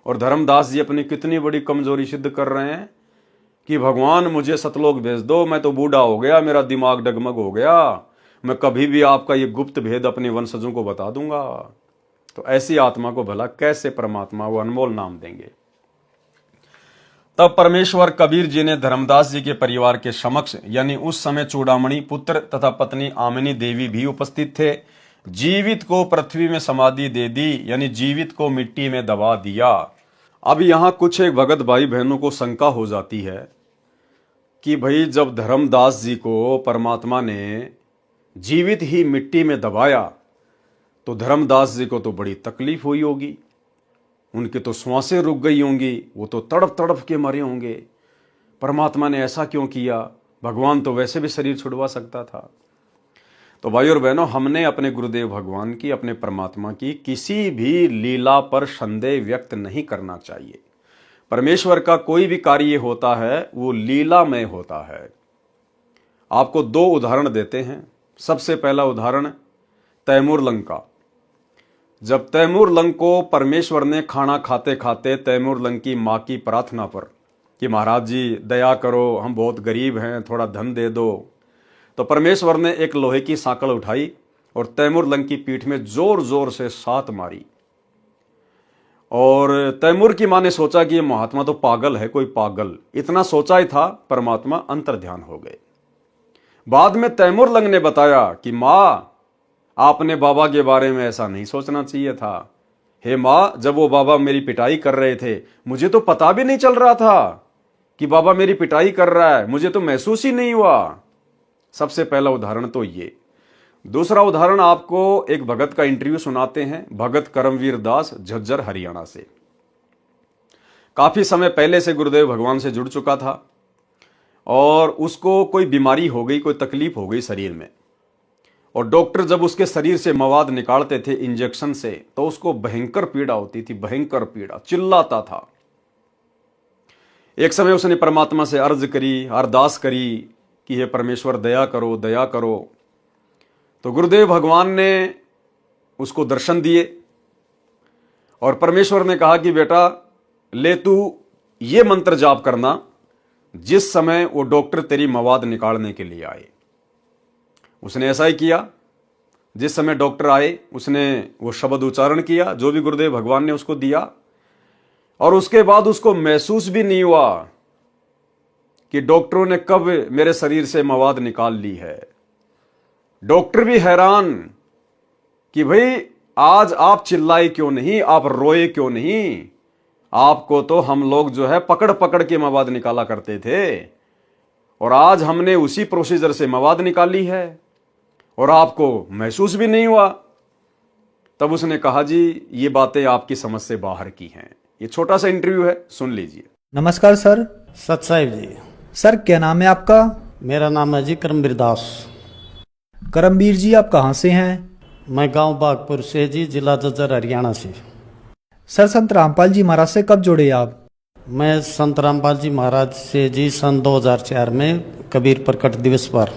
और धर्मदास जी अपनी कितनी बड़ी कमजोरी सिद्ध कर रहे हैं कि भगवान मुझे सतलोक भेज दो, मैं तो बूढ़ा हो गया, मेरा दिमाग डगमग हो गया, मैं कभी भी आपका ये गुप्त भेद अपने वंशजों को बता दूंगा। तो ऐसी आत्मा को भला कैसे परमात्मा वो अनमोल नाम देंगे। तब परमेश्वर कबीर जी ने धर्मदास जी के परिवार के समक्ष, यानी उस समय चूड़ामणि पुत्र तथा पत्नी आमिनी देवी भी उपस्थित थे, जीवित को पृथ्वी में समाधि दे दी, यानी जीवित को मिट्टी में दबा दिया। अब यहां कुछ एक भगत भाई बहनों को शंका हो जाती है कि भाई जब धर्मदास जी को परमात्मा ने जीवित ही मिट्टी में दबाया तो धर्मदास जी को तो बड़ी तकलीफ हुई होगी, उनकी तो श्वासें रुक गई होंगी, वो तो तड़प तड़प के मरे होंगे। परमात्मा ने ऐसा क्यों किया? भगवान तो वैसे भी शरीर छुड़वा सकता था। तो भाई और बहनों, हमने अपने गुरुदेव भगवान की, अपने परमात्मा की किसी भी लीला पर संदेह व्यक्त नहीं करना चाहिए। परमेश्वर का कोई भी कार्य होता है वो लीलामय होता है। आपको दो उदाहरण देते हैं। सबसे पहला उदाहरण तैमूर लंग का। जब तैमूर लंग को परमेश्वर ने खाना खाते खाते तैमूर लंग की माँ की प्रार्थना पर कि महाराज जी दया करो, हम बहुत गरीब हैं, थोड़ा धन दे दो, तो परमेश्वर ने एक लोहे की सांकल उठाई और तैमूर लंग की पीठ में जोर जोर से सात मारी। और तैमूर की माँ ने सोचा कि ये महात्मा तो पागल है, कोई पागल, इतना सोचा ही था, परमात्मा अंतर्ध्यान हो गए। बाद में तैमूर लंग ने बताया कि माँ, आपने बाबा के बारे में ऐसा नहीं सोचना चाहिए था। हे माँ, जब वो बाबा मेरी पिटाई कर रहे थे, मुझे तो पता भी नहीं चल रहा था कि बाबा मेरी पिटाई कर रहा है, मुझे तो महसूस ही नहीं हुआ। सबसे पहला उदाहरण तो ये। दूसरा उदाहरण आपको एक भगत का इंटरव्यू सुनाते हैं, भगत करमवीर दास, झज्जर, हरियाणा से। काफी समय पहले से गुरुदेव भगवान से जुड़ चुका था और उसको कोई बीमारी हो गई, कोई तकलीफ हो गई शरीर में, और डॉक्टर जब उसके शरीर से मवाद निकालते थे इंजेक्शन से तो उसको भयंकर पीड़ा होती थी, भयंकर पीड़ा, चिल्लाता था। एक समय उसने परमात्मा से अर्ज करी, अरदास करी कि हे परमेश्वर दया करो, दया करो। तो गुरुदेव भगवान ने उसको दर्शन दिए और परमेश्वर ने कहा कि बेटा ले तू ये मंत्र जाप करना जिस समय वो डॉक्टर तेरी मवाद निकालने के लिए आए। उसने ऐसा ही किया। जिस समय डॉक्टर आए उसने वो शब्द उच्चारण किया जो भी गुरुदेव भगवान ने उसको दिया, और उसके बाद उसको महसूस भी नहीं हुआ कि डॉक्टरों ने कब मेरे शरीर से मवाद निकाल ली है। डॉक्टर भी हैरान कि भाई आज आप चिल्लाए क्यों नहीं, आप रोए क्यों नहीं, आपको तो हम लोग जो है पकड़ पकड़ के मवाद निकाला करते थे और आज हमने उसी प्रोसीजर से मवाद निकाली है और आपको महसूस भी नहीं हुआ। तब उसने कहा जी ये बातें आपकी समझ से बाहर की हैं। ये छोटा सा इंटरव्यू है, सुन लीजिए। नमस्कार सर। सत साहिब जी। सर क्या नाम है आपका? मेरा नाम है जी करमवीर दास। करमवीर जी आप कहाँ से हैं? मैं गांव बागपुर से जी, जिला झज्जर, हरियाणा से। सर संत रामपाल जी महाराज से कब जुड़े आप? मैं संत रामपाल जी महाराज से जी सन 2004 में कबीर प्रकट दिवस पर।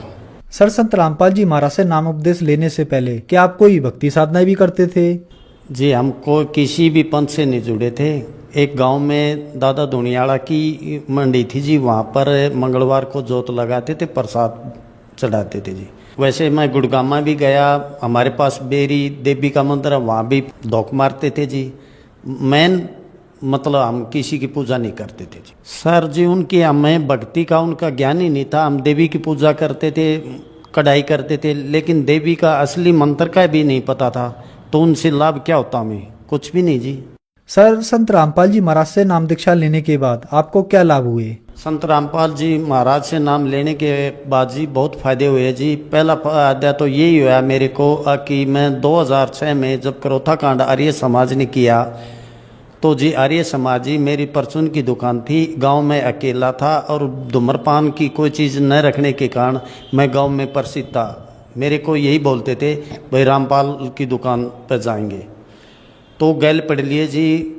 सर संत रामपाल जी महाराज से नाम उपदेश लेने से पहले क्या आप कोई भक्ति साधना भी करते थे? जी हमको किसी भी पंथ से नहीं जुड़े थे। एक गांव में दादा धुनियाड़ा की मंडी थी जी, वहाँ पर मंगलवार को जोत लगाते थे, प्रसाद चढ़ाते थे जी। वैसे मैं गुड़गामा भी गया, हमारे पास बेरी देवी का मंदिर है, वहाँ भी धोख मारते थे जी। मेन मतलब हम किसी की पूजा नहीं करते थे जी। सर जी उनकी हमें भक्ति का उनका ज्ञान ही नहीं था। हम देवी की पूजा करते थे, कढ़ाई करते थे, लेकिन देवी का असली मंत्र का भी नहीं पता था। तो उनसे लाभ क्या होता हमें? कुछ भी नहीं जी। सर संत रामपाल जी महाराज से नाम दीक्षा लेने के बाद आपको क्या लाभ हुए? संत रामपाल जी महाराज से नाम लेने के बाद जी बहुत फायदे हुए जी। पहला फायदा तो यही हुआ मेरे को कि मैं 2006 में जब करोथा कांड आर्य समाज ने किया तो जी आर्य समाज जी मेरी परचून की दुकान थी, गांव में अकेला था और धूम्रपान की कोई चीज़ न रखने के कारण मैं गांव में प्रसिद्ध था। मेरे को यही बोलते थे भाई रामपाल की दुकान पर जाएंगे, तो गैल पढ़ लिए जी।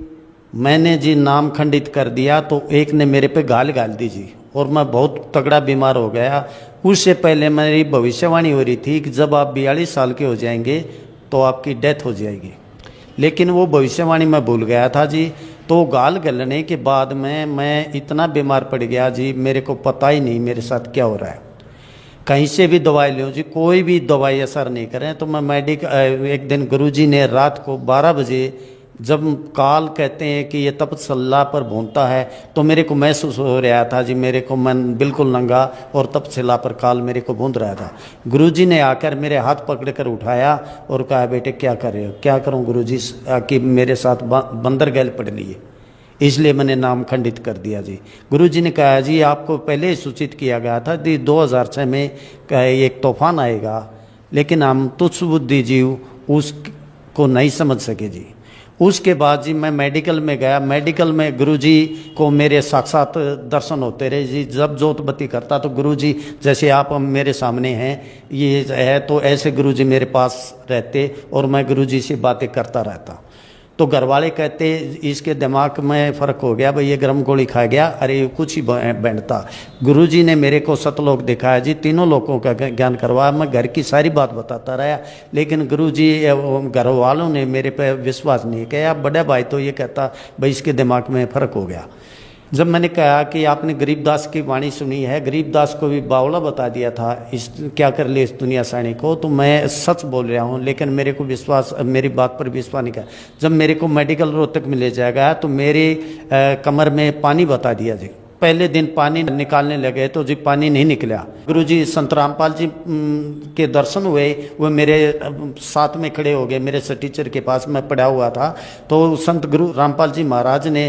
मैंने जी नाम खंडित कर दिया तो एक ने मेरे पे गाल दी जी और मैं बहुत तगड़ा बीमार हो गया। उससे पहले मेरी भविष्यवाणी हो रही थी कि जब आप 42 साल के हो जाएंगे तो आपकी डेथ हो जाएगी, लेकिन वो भविष्यवाणी मैं भूल गया था जी। तो गाल गलने के बाद में मैं इतना बीमार पड़ गया जी, मेरे को पता ही नहीं मेरे साथ क्या हो रहा है। कहीं से भी दवाई लो जी, कोई भी दवाई असर नहीं करे। तो मैं एक दिन गुरुजी ने रात को 12 बजे जब काल कहते हैं कि ये तपशिला पर भूनता है, तो मेरे को महसूस हो रहा था जी, मेरे को मन बिल्कुल नंगा और तपशिला पर काल मेरे को भून रहा था। गुरुजी ने आकर मेरे हाथ पकड़ कर उठाया और कहा, बेटे क्या कर रहे हो? क्या करूं गुरुजी, कि मेरे साथ बंदर गैल पड़ लिए, इसलिए मैंने नाम खंडित कर दिया जी। गुरुजी ने कहा, जी आपको पहले ही सूचित किया गया था कि 2006 में एक तूफान आएगा, लेकिन हम तुच्छ बुद्धि जीव उसको नहीं समझ सके जी। उसके बाद जी मैं मेडिकल में गया। मेडिकल में गुरुजी को मेरे साक्षात दर्शन होते रहे जी। जब जोत बत्ती करता तो गुरुजी जैसे आप मेरे सामने हैं ये है, तो ऐसे गुरुजी मेरे पास रहते और मैं गुरुजी से बातें करता रहता। तो घर वाले कहते इसके दिमाग में फ़र्क हो गया, भाई ये गर्म गोली खा गया, अरे ये कुछ ही बैंडता। गुरुजी ने मेरे को सतलोक दिखाया जी, तीनों लोगों का ज्ञान करवाया। मैं घर की सारी बात बताता रहा, लेकिन गुरुजी घर वालों ने मेरे पे विश्वास नहीं किया। बड़ा भाई तो ये कहता भाई इसके दिमाग में फ़र्क हो गया। जब मैंने कहा कि आपने गरीबदास की वाणी सुनी है, गरीबदास को भी बावला बता दिया था, इस क्या कर ले इस दुनिया साणी को, तो मैं सच बोल रहा हूँ, लेकिन मेरे को विश्वास, मेरी बात पर विश्वास नहीं किया। जब मेरे को मेडिकल रोहतक में ले जाया गया तो मेरे कमर में पानी बता दिया जी। पहले दिन पानी निकालने लगे तो जी पानी नहीं निकला। गुरुजी संत रामपाल जी के दर्शन हुए, वो मेरे साथ में खड़े हो गए, मेरे से टीचर के पास मैं पड़ा हुआ था। तो संत गुरु रामपाल जी महाराज ने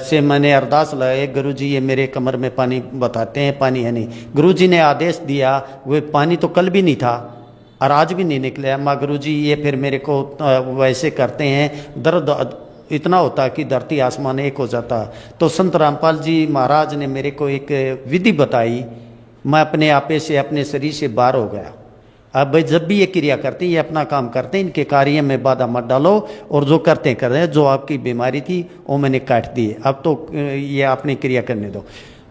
से मैंने अरदास लगाई, गुरुजी ये मेरे कमर में पानी बताते हैं, पानी है नहीं। गुरुजी ने आदेश दिया, वो पानी तो कल भी नहीं था और आज भी नहीं निकला। माँ गुरुजी ये फिर मेरे को वैसे करते हैं, दर्द इतना होता कि धरती आसमान एक हो जाता। तो संत रामपाल जी महाराज ने मेरे को एक विधि बताई, मैं अपने आपे से, अपने शरीर से बाहर हो गया। अब भाई जब भी ये क्रिया करते हैं, ये अपना काम करते हैं, इनके कार्य में बाधा मत डालो, और जो करते कर रहे हैं, जो आपकी बीमारी थी वो मैंने काट दी, अब तो ये अपनी क्रिया करने दो।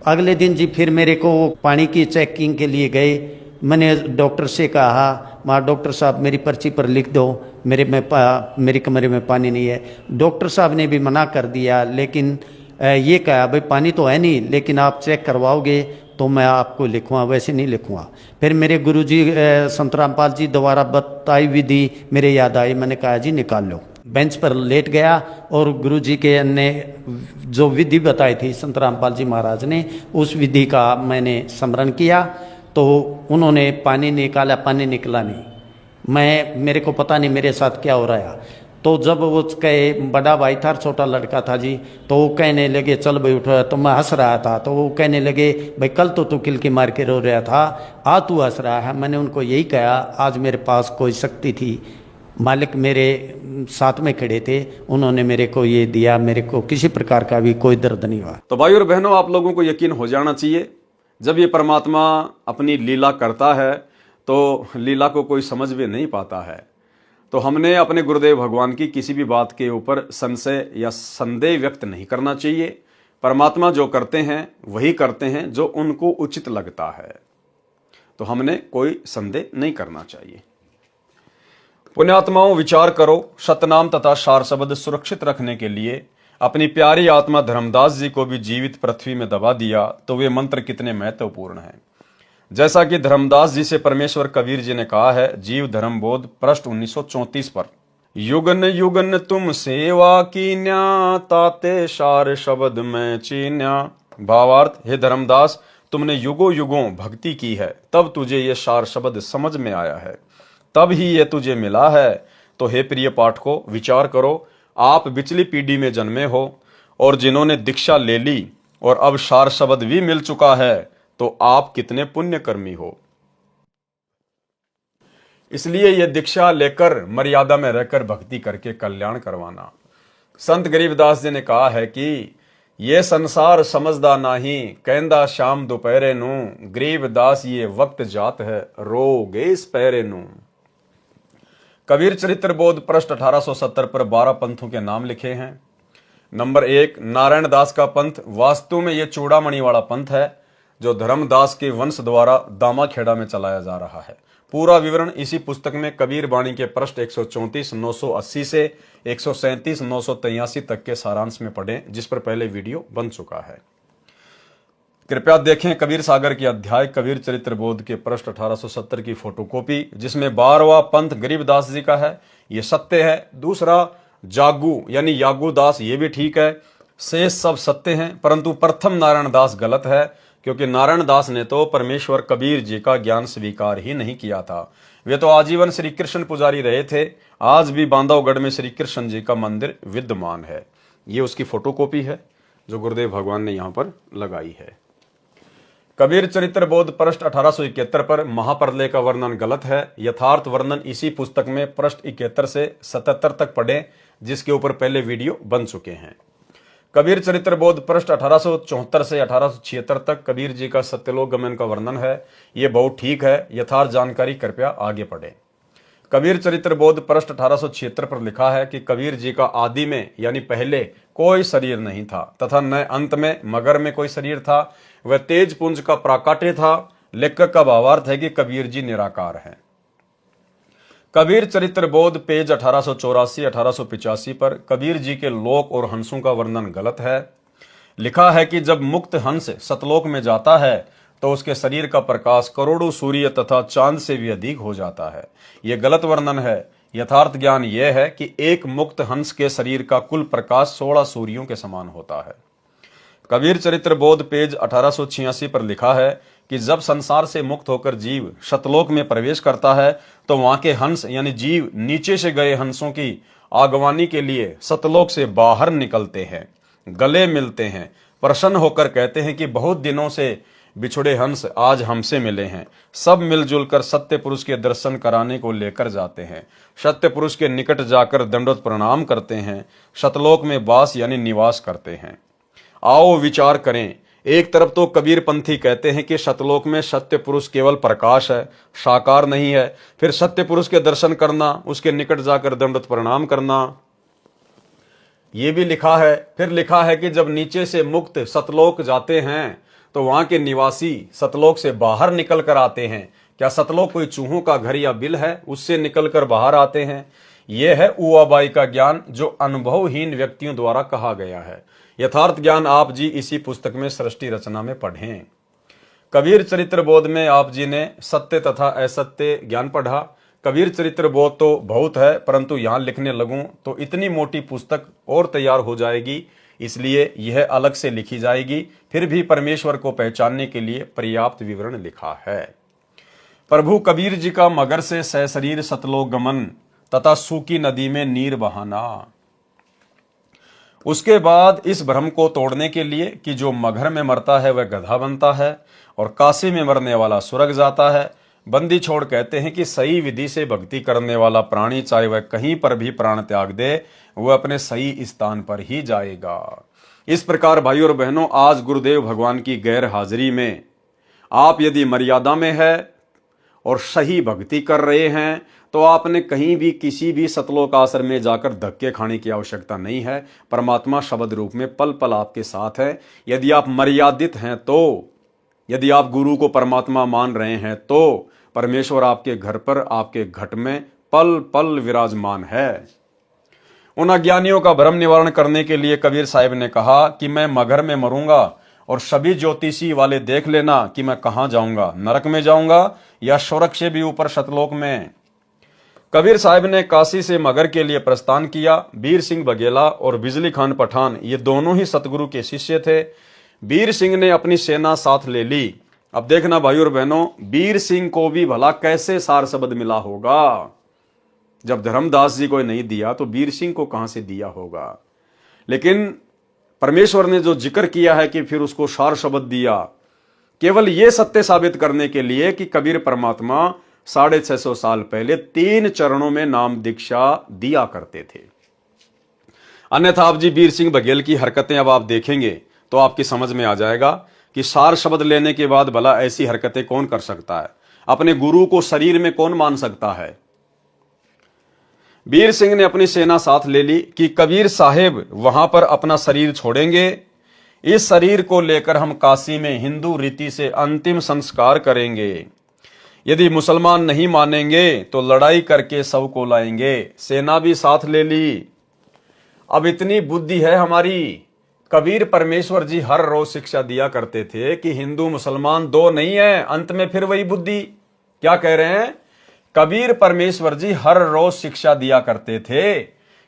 अगले दिन जी फिर मेरे को पानी की चेकिंग के लिए गए। मैंने डॉक्टर से कहा, माँ डॉक्टर साहब मेरी पर्ची पर लिख दो, मेरे कमरे में पानी नहीं है। डॉक्टर साहब ने भी मना कर दिया, लेकिन ये कहा भाई पानी तो है नहीं, लेकिन आप चेक करवाओगे तो मैं आपको लिखूँगा, वैसे नहीं लिखूँगा। फिर मेरे गुरुजी संत रामपाल जी द्वारा बताई विधि मेरे याद आई, मैंने कहा जी निकाल लो। बेंच पर लेट गया और गुरुजी के ने जो विधि बताई थी संत रामपाल जी महाराज ने, उस विधि का मैंने स्मरण किया। तो उन्होंने पानी निकाला, पानी निकला नहीं। मेरे को पता नहीं मेरे साथ क्या हो रहा है। तो जब वो कहे, बड़ा भाई था, छोटा लड़का था जी, तो वो कहने लगे चल भाई उठ। तो मैं हंस रहा था, तो वो कहने लगे भाई कल तो तू किलकी मार के रो रहा था, आज तू हंस रहा है। मैंने उनको यही कहा, आज मेरे पास कोई शक्ति थी, मालिक मेरे साथ में खड़े थे, उन्होंने मेरे को ये दिया, मेरे को किसी प्रकार का भी कोई दर्द नहीं हुआ। तो भाई और बहनों, आप लोगों को यकीन हो जाना चाहिए, जब ये परमात्मा अपनी लीला करता है तो लीला को कोई समझ भी नहीं पाता है। तो हमने अपने गुरुदेव भगवान की किसी भी बात के ऊपर संशय या संदेह व्यक्त नहीं करना चाहिए। परमात्मा जो करते हैं वही करते हैं जो उनको उचित लगता है, तो हमने कोई संदेह नहीं करना चाहिए। पुण्यात्माओं, विचार करो, सतनाम तथा सार शब्द सुरक्षित रखने के लिए अपनी प्यारी आत्मा धर्मदास जी को भी जीवित पृथ्वी में दबा दिया, तो वे मंत्र कितने महत्वपूर्ण हैं। जैसा कि धर्मदास जी से परमेश्वर कबीर जी ने कहा है, जीव धर्म बोध पृष्ठ 1934 पर, युगन युगन तुम सेवा कीन्या, ताते सार शब्द में चीन्या। भावार्थ, हे धर्मदास, तुमने युगों युगों भक्ति की है, तब तुझे ये सार शब्द समझ में आया है, तब ही ये तुझे मिला है। तो हे प्रिय पाठकों, विचार करो, आप पिछली पीढ़ी में जन्मे हो और जिन्होंने दीक्षा ले ली और अब सार शब्द भी मिल चुका है, तो आप कितने पुण्यकर्मी हो। इसलिए ये दीक्षा लेकर मर्यादा में रहकर भक्ति करके कल्याण करवाना। संत गरीबदास जी ने कहा है कि ये संसार समझदा नाही, कहंदा शाम दोपहरे नू, गरीबदास ये वक्त जात है, रो गए इस पैरे नू। कबीर चरित्र बोध पृष्ठ 1870 पर 12 पंथों के नाम लिखे हैं। नंबर 1, नारायण दास का पंथ। वास्तु में यह चूड़ामणि वाला पंथ है जो धर्मदास के वंश द्वारा दामाखेड़ा में चलाया जा रहा है। पूरा विवरण इसी पुस्तक में कबीर बाणी के पृष्ठ 134 980 से 137 983 तक के सारांश में पढ़ें, जिस पर पहले वीडियो बन चुका है। कृपया देखें कबीर सागर की अध्याय कबीर चरित्र बोध के पृष्ठ 1870 की फोटोकॉपी, जिसमें 12वां पंथ गरीबदास जी का है। ये सत्य है। दूसरा, जागू यानी यागू दास ये भी ठीक है, शेष सब सत्य हैं, परंतु प्रथम नारायण दास गलत है, क्योंकि नारायण दास ने तो परमेश्वर कबीर जी का ज्ञान स्वीकार ही नहीं किया था। वे तो आजीवन श्री कृष्ण पुजारी रहे थे। आज भी बांधवगढ़ में श्री कृष्ण जी का मंदिर विद्यमान है। ये उसकी फोटोकॉपी है जो गुरुदेव भगवान ने यहाँ पर लगाई है। कबीर चरित्र बोध पृष्ठ 1871 पर महाप्रलय का वर्णन गलत है। यथार्थ वर्णन इसी पुस्तक में पृष्ठ 71 से 77 तक पढ़ें, जिसके ऊपर पहले वीडियो बन चुके हैं। कबीर चरित्र बोध पृष्ठ 1874 से 1876 तक कबीर जी का सत्यलोक गमन का वर्णन है। ये बहुत ठीक है। यथार्थ जानकारी कृपया आगे पढ़ें। कबीर चरित्र बोध पृष्ठ 1876 पर लिखा है कि कबीर जी का आदि में यानी पहले कोई शरीर नहीं था तथा न अंत में मगर में कोई शरीर था। वह तेज पुंज का प्राकाट्य था। लेखक का भावार्थ है कि कबीर जी निराकार हैं। कबीर चरित्र बोध पेज 1884-1885 पर कबीर जी के लोक और हंसों का वर्णन गलत है। लिखा है कि जब मुक्त हंस सतलोक में जाता है तो उसके शरीर का प्रकाश करोड़ों सूर्य तथा चांद से भी अधिक हो जाता है। यह गलत वर्णन है। यथार्थ ज्ञान यह है कि एक मुक्त हंस के शरीर का कुल प्रकाश 16 सूर्यों के समान होता है। कबीर चरित्र बोध पेज 1886 पर लिखा है कि जब संसार से मुक्त होकर जीव शतलोक में प्रवेश करता है तो वहां के हंस यानी जीव नीचे से गए हंसों की आगवानी के लिए सतलोक से बाहर निकलते हैं, गले मिलते हैं, प्रसन्न होकर कहते हैं कि बहुत दिनों से बिछुड़े हंस आज हमसे मिले हैं। सब मिलजुल कर सत्य पुरुष के दर्शन कराने को लेकर जाते हैं। सत्य पुरुष के निकट जाकर दंडवत प्रणाम करते हैं। शतलोक में वास यानी निवास करते हैं। आओ विचार करें। एक तरफ तो कबीर पंथी कहते हैं कि शतलोक में सत्य पुरुष केवल प्रकाश है, साकार नहीं है। फिर सत्य पुरुष के दर्शन करना, उसके निकट जाकर दंडवत प्रणाम करना, ये भी लिखा है। फिर लिखा है कि जब नीचे से मुक्त सतलोक जाते हैं तो वहां के निवासी सतलोक से बाहर निकल कर आते हैं। क्या सतलोक कोई चूहों का घर या बिल है? उससे निकल कर बाहर आते हैं। यह है उआबाई का ज्ञान जो अनुभवहीन व्यक्तियों द्वारा कहा गया है। यथार्थ ज्ञान आप जी इसी पुस्तक में सृष्टि रचना में पढ़ें। कबीर चरित्र बोध में आप जी ने सत्य तथा असत्य ज्ञान पढ़ा। कबीर चरित्र बोध तो बहुत है, परंतु यहां लिखने लगूं तो इतनी मोटी पुस्तक और तैयार हो जाएगी, इसलिए यह अलग से लिखी जाएगी। फिर भी परमेश्वर को पहचानने के लिए पर्याप्त विवरण लिखा है। प्रभु कबीर जी का मगर से सशरीर सतलोक गमन तथा सूखी नदी में नीर बहाना। उसके बाद इस भ्रम को तोड़ने के लिए कि जो मगर में मरता है वह गधा बनता है और काशी में मरने वाला स्वर्ग जाता है, बंदी छोड़ कहते हैं कि सही विधि से भक्ति करने वाला प्राणी चाहे वह कहीं पर भी प्राण त्याग दे, वह अपने सही स्थान पर ही जाएगा। इस प्रकार भाइयों और बहनों, आज गुरुदेव भगवान की गैर हाजिरी में आप यदि मर्यादा में है और सही भक्ति कर रहे हैं तो आपने कहीं भी किसी भी सतलोक आश्रम में जाकर धक्के खाने की आवश्यकता नहीं है। परमात्मा शब्द रूप में पल पल आपके साथ है। यदि आप मर्यादित हैं तो, यदि आप गुरु को परमात्मा मान रहे हैं तो परमेश्वर आपके घर पर, आपके घट में पल पल विराजमान है। उन अज्ञानियों का भ्रम निवारण करने के लिए कबीर साहिब ने कहा कि मैं मगर में मरूंगा और सभी ज्योतिषी वाले देख लेना कि मैं कहां जाऊंगा, नरक में जाऊंगा या स्वर्ग से भी ऊपर सतलोक में। कबीर साहिब ने काशी से मगर के लिए प्रस्थान किया। वीर सिंह बघेला और बिजली खान पठान ये दोनों ही सतगुरु के शिष्य थे। वीर सिंह ने अपनी सेना साथ ले ली। अब देखना भाइयों और बहनों, वीर सिंह को भी भला कैसे सार शब्द मिला होगा। जब धर्मदास जी को नहीं दिया तो वीर सिंह को कहां से दिया होगा। लेकिन परमेश्वर ने जो जिक्र किया है कि फिर उसको सार शब्द दिया, केवल यह सत्य साबित करने के लिए कि कबीर परमात्मा 650 साल पहले 3 चरणों में नाम दीक्षा दिया करते थे। अन्यथा आप जी वीर सिंह बघेल की हरकतें अब आप देखेंगे तो आपकी समझ में आ जाएगा कि सार शब्द लेने के बाद भला ऐसी हरकतें कौन कर सकता है। अपने गुरु को शरीर में कौन मान सकता है। वीर सिंह ने अपनी सेना साथ ले ली कि कबीर साहेब वहां पर अपना शरीर छोड़ेंगे। इस शरीर को लेकर हम काशी में हिंदू रीति से अंतिम संस्कार करेंगे। यदि मुसलमान नहीं मानेंगे तो लड़ाई करके सब को लाएंगे। सेना भी साथ ले ली। अब इतनी बुद्धि है हमारी। कबीर परमेश्वर जी हर रोज शिक्षा दिया करते थे कि हिंदू मुसलमान दो नहीं है। अंत में फिर वही बुद्धि क्या कह रहे हैं। कबीर परमेश्वर जी हर रोज शिक्षा दिया करते थे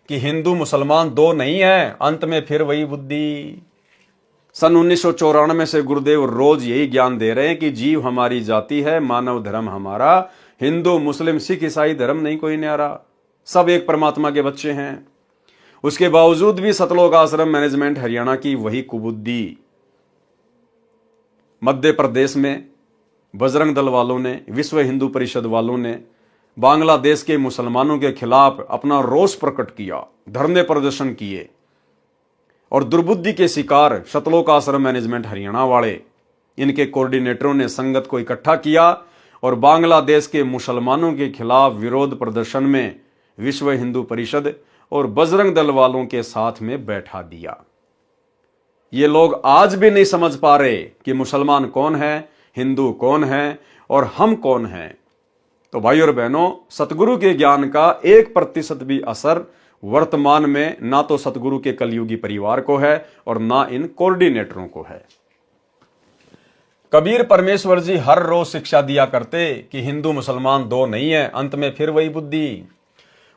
कि हिंदू मुसलमान दो नहीं है, अंत में फिर वही बुद्धि। सन 1994 से गुरुदेव रोज यही ज्ञान दे रहे हैं कि जीव हमारी जाति है, मानव धर्म हमारा, हिंदू मुस्लिम सिख ईसाई धर्म नहीं कोई न्यारा, सब एक परमात्मा के बच्चे हैं। उसके बावजूद भी सतलोक आश्रम मैनेजमेंट हरियाणा की वही कुबुद्धि। मध्य प्रदेश में बजरंग दल वालों ने, विश्व हिंदू परिषद वालों ने बांग्लादेश के मुसलमानों के खिलाफ अपना रोष प्रकट किया, धरने प्रदर्शन किए और दुर्बुद्धि के शिकार सतलोक आश्रम मैनेजमेंट हरियाणा वाले, इनके कोऑर्डिनेटरों ने संगत को इकट्ठा किया और बांग्लादेश के मुसलमानों के खिलाफ विरोध प्रदर्शन में विश्व हिंदू परिषद और बजरंग दल वालों के साथ में बैठा दिया। ये लोग आज भी नहीं समझ पा रहे कि मुसलमान कौन है, हिंदू कौन है और हम कौन हैं। तो भाई और बहनों, सतगुरु के ज्ञान का 1% भी असर वर्तमान में ना तो सतगुरु के कलयुगी परिवार को है और ना इन कोऑर्डिनेटरों को है। कबीर परमेश्वर जी हर रोज शिक्षा दिया करते कि हिंदू मुसलमान दो नहीं है, अंत में फिर वही बुद्धि।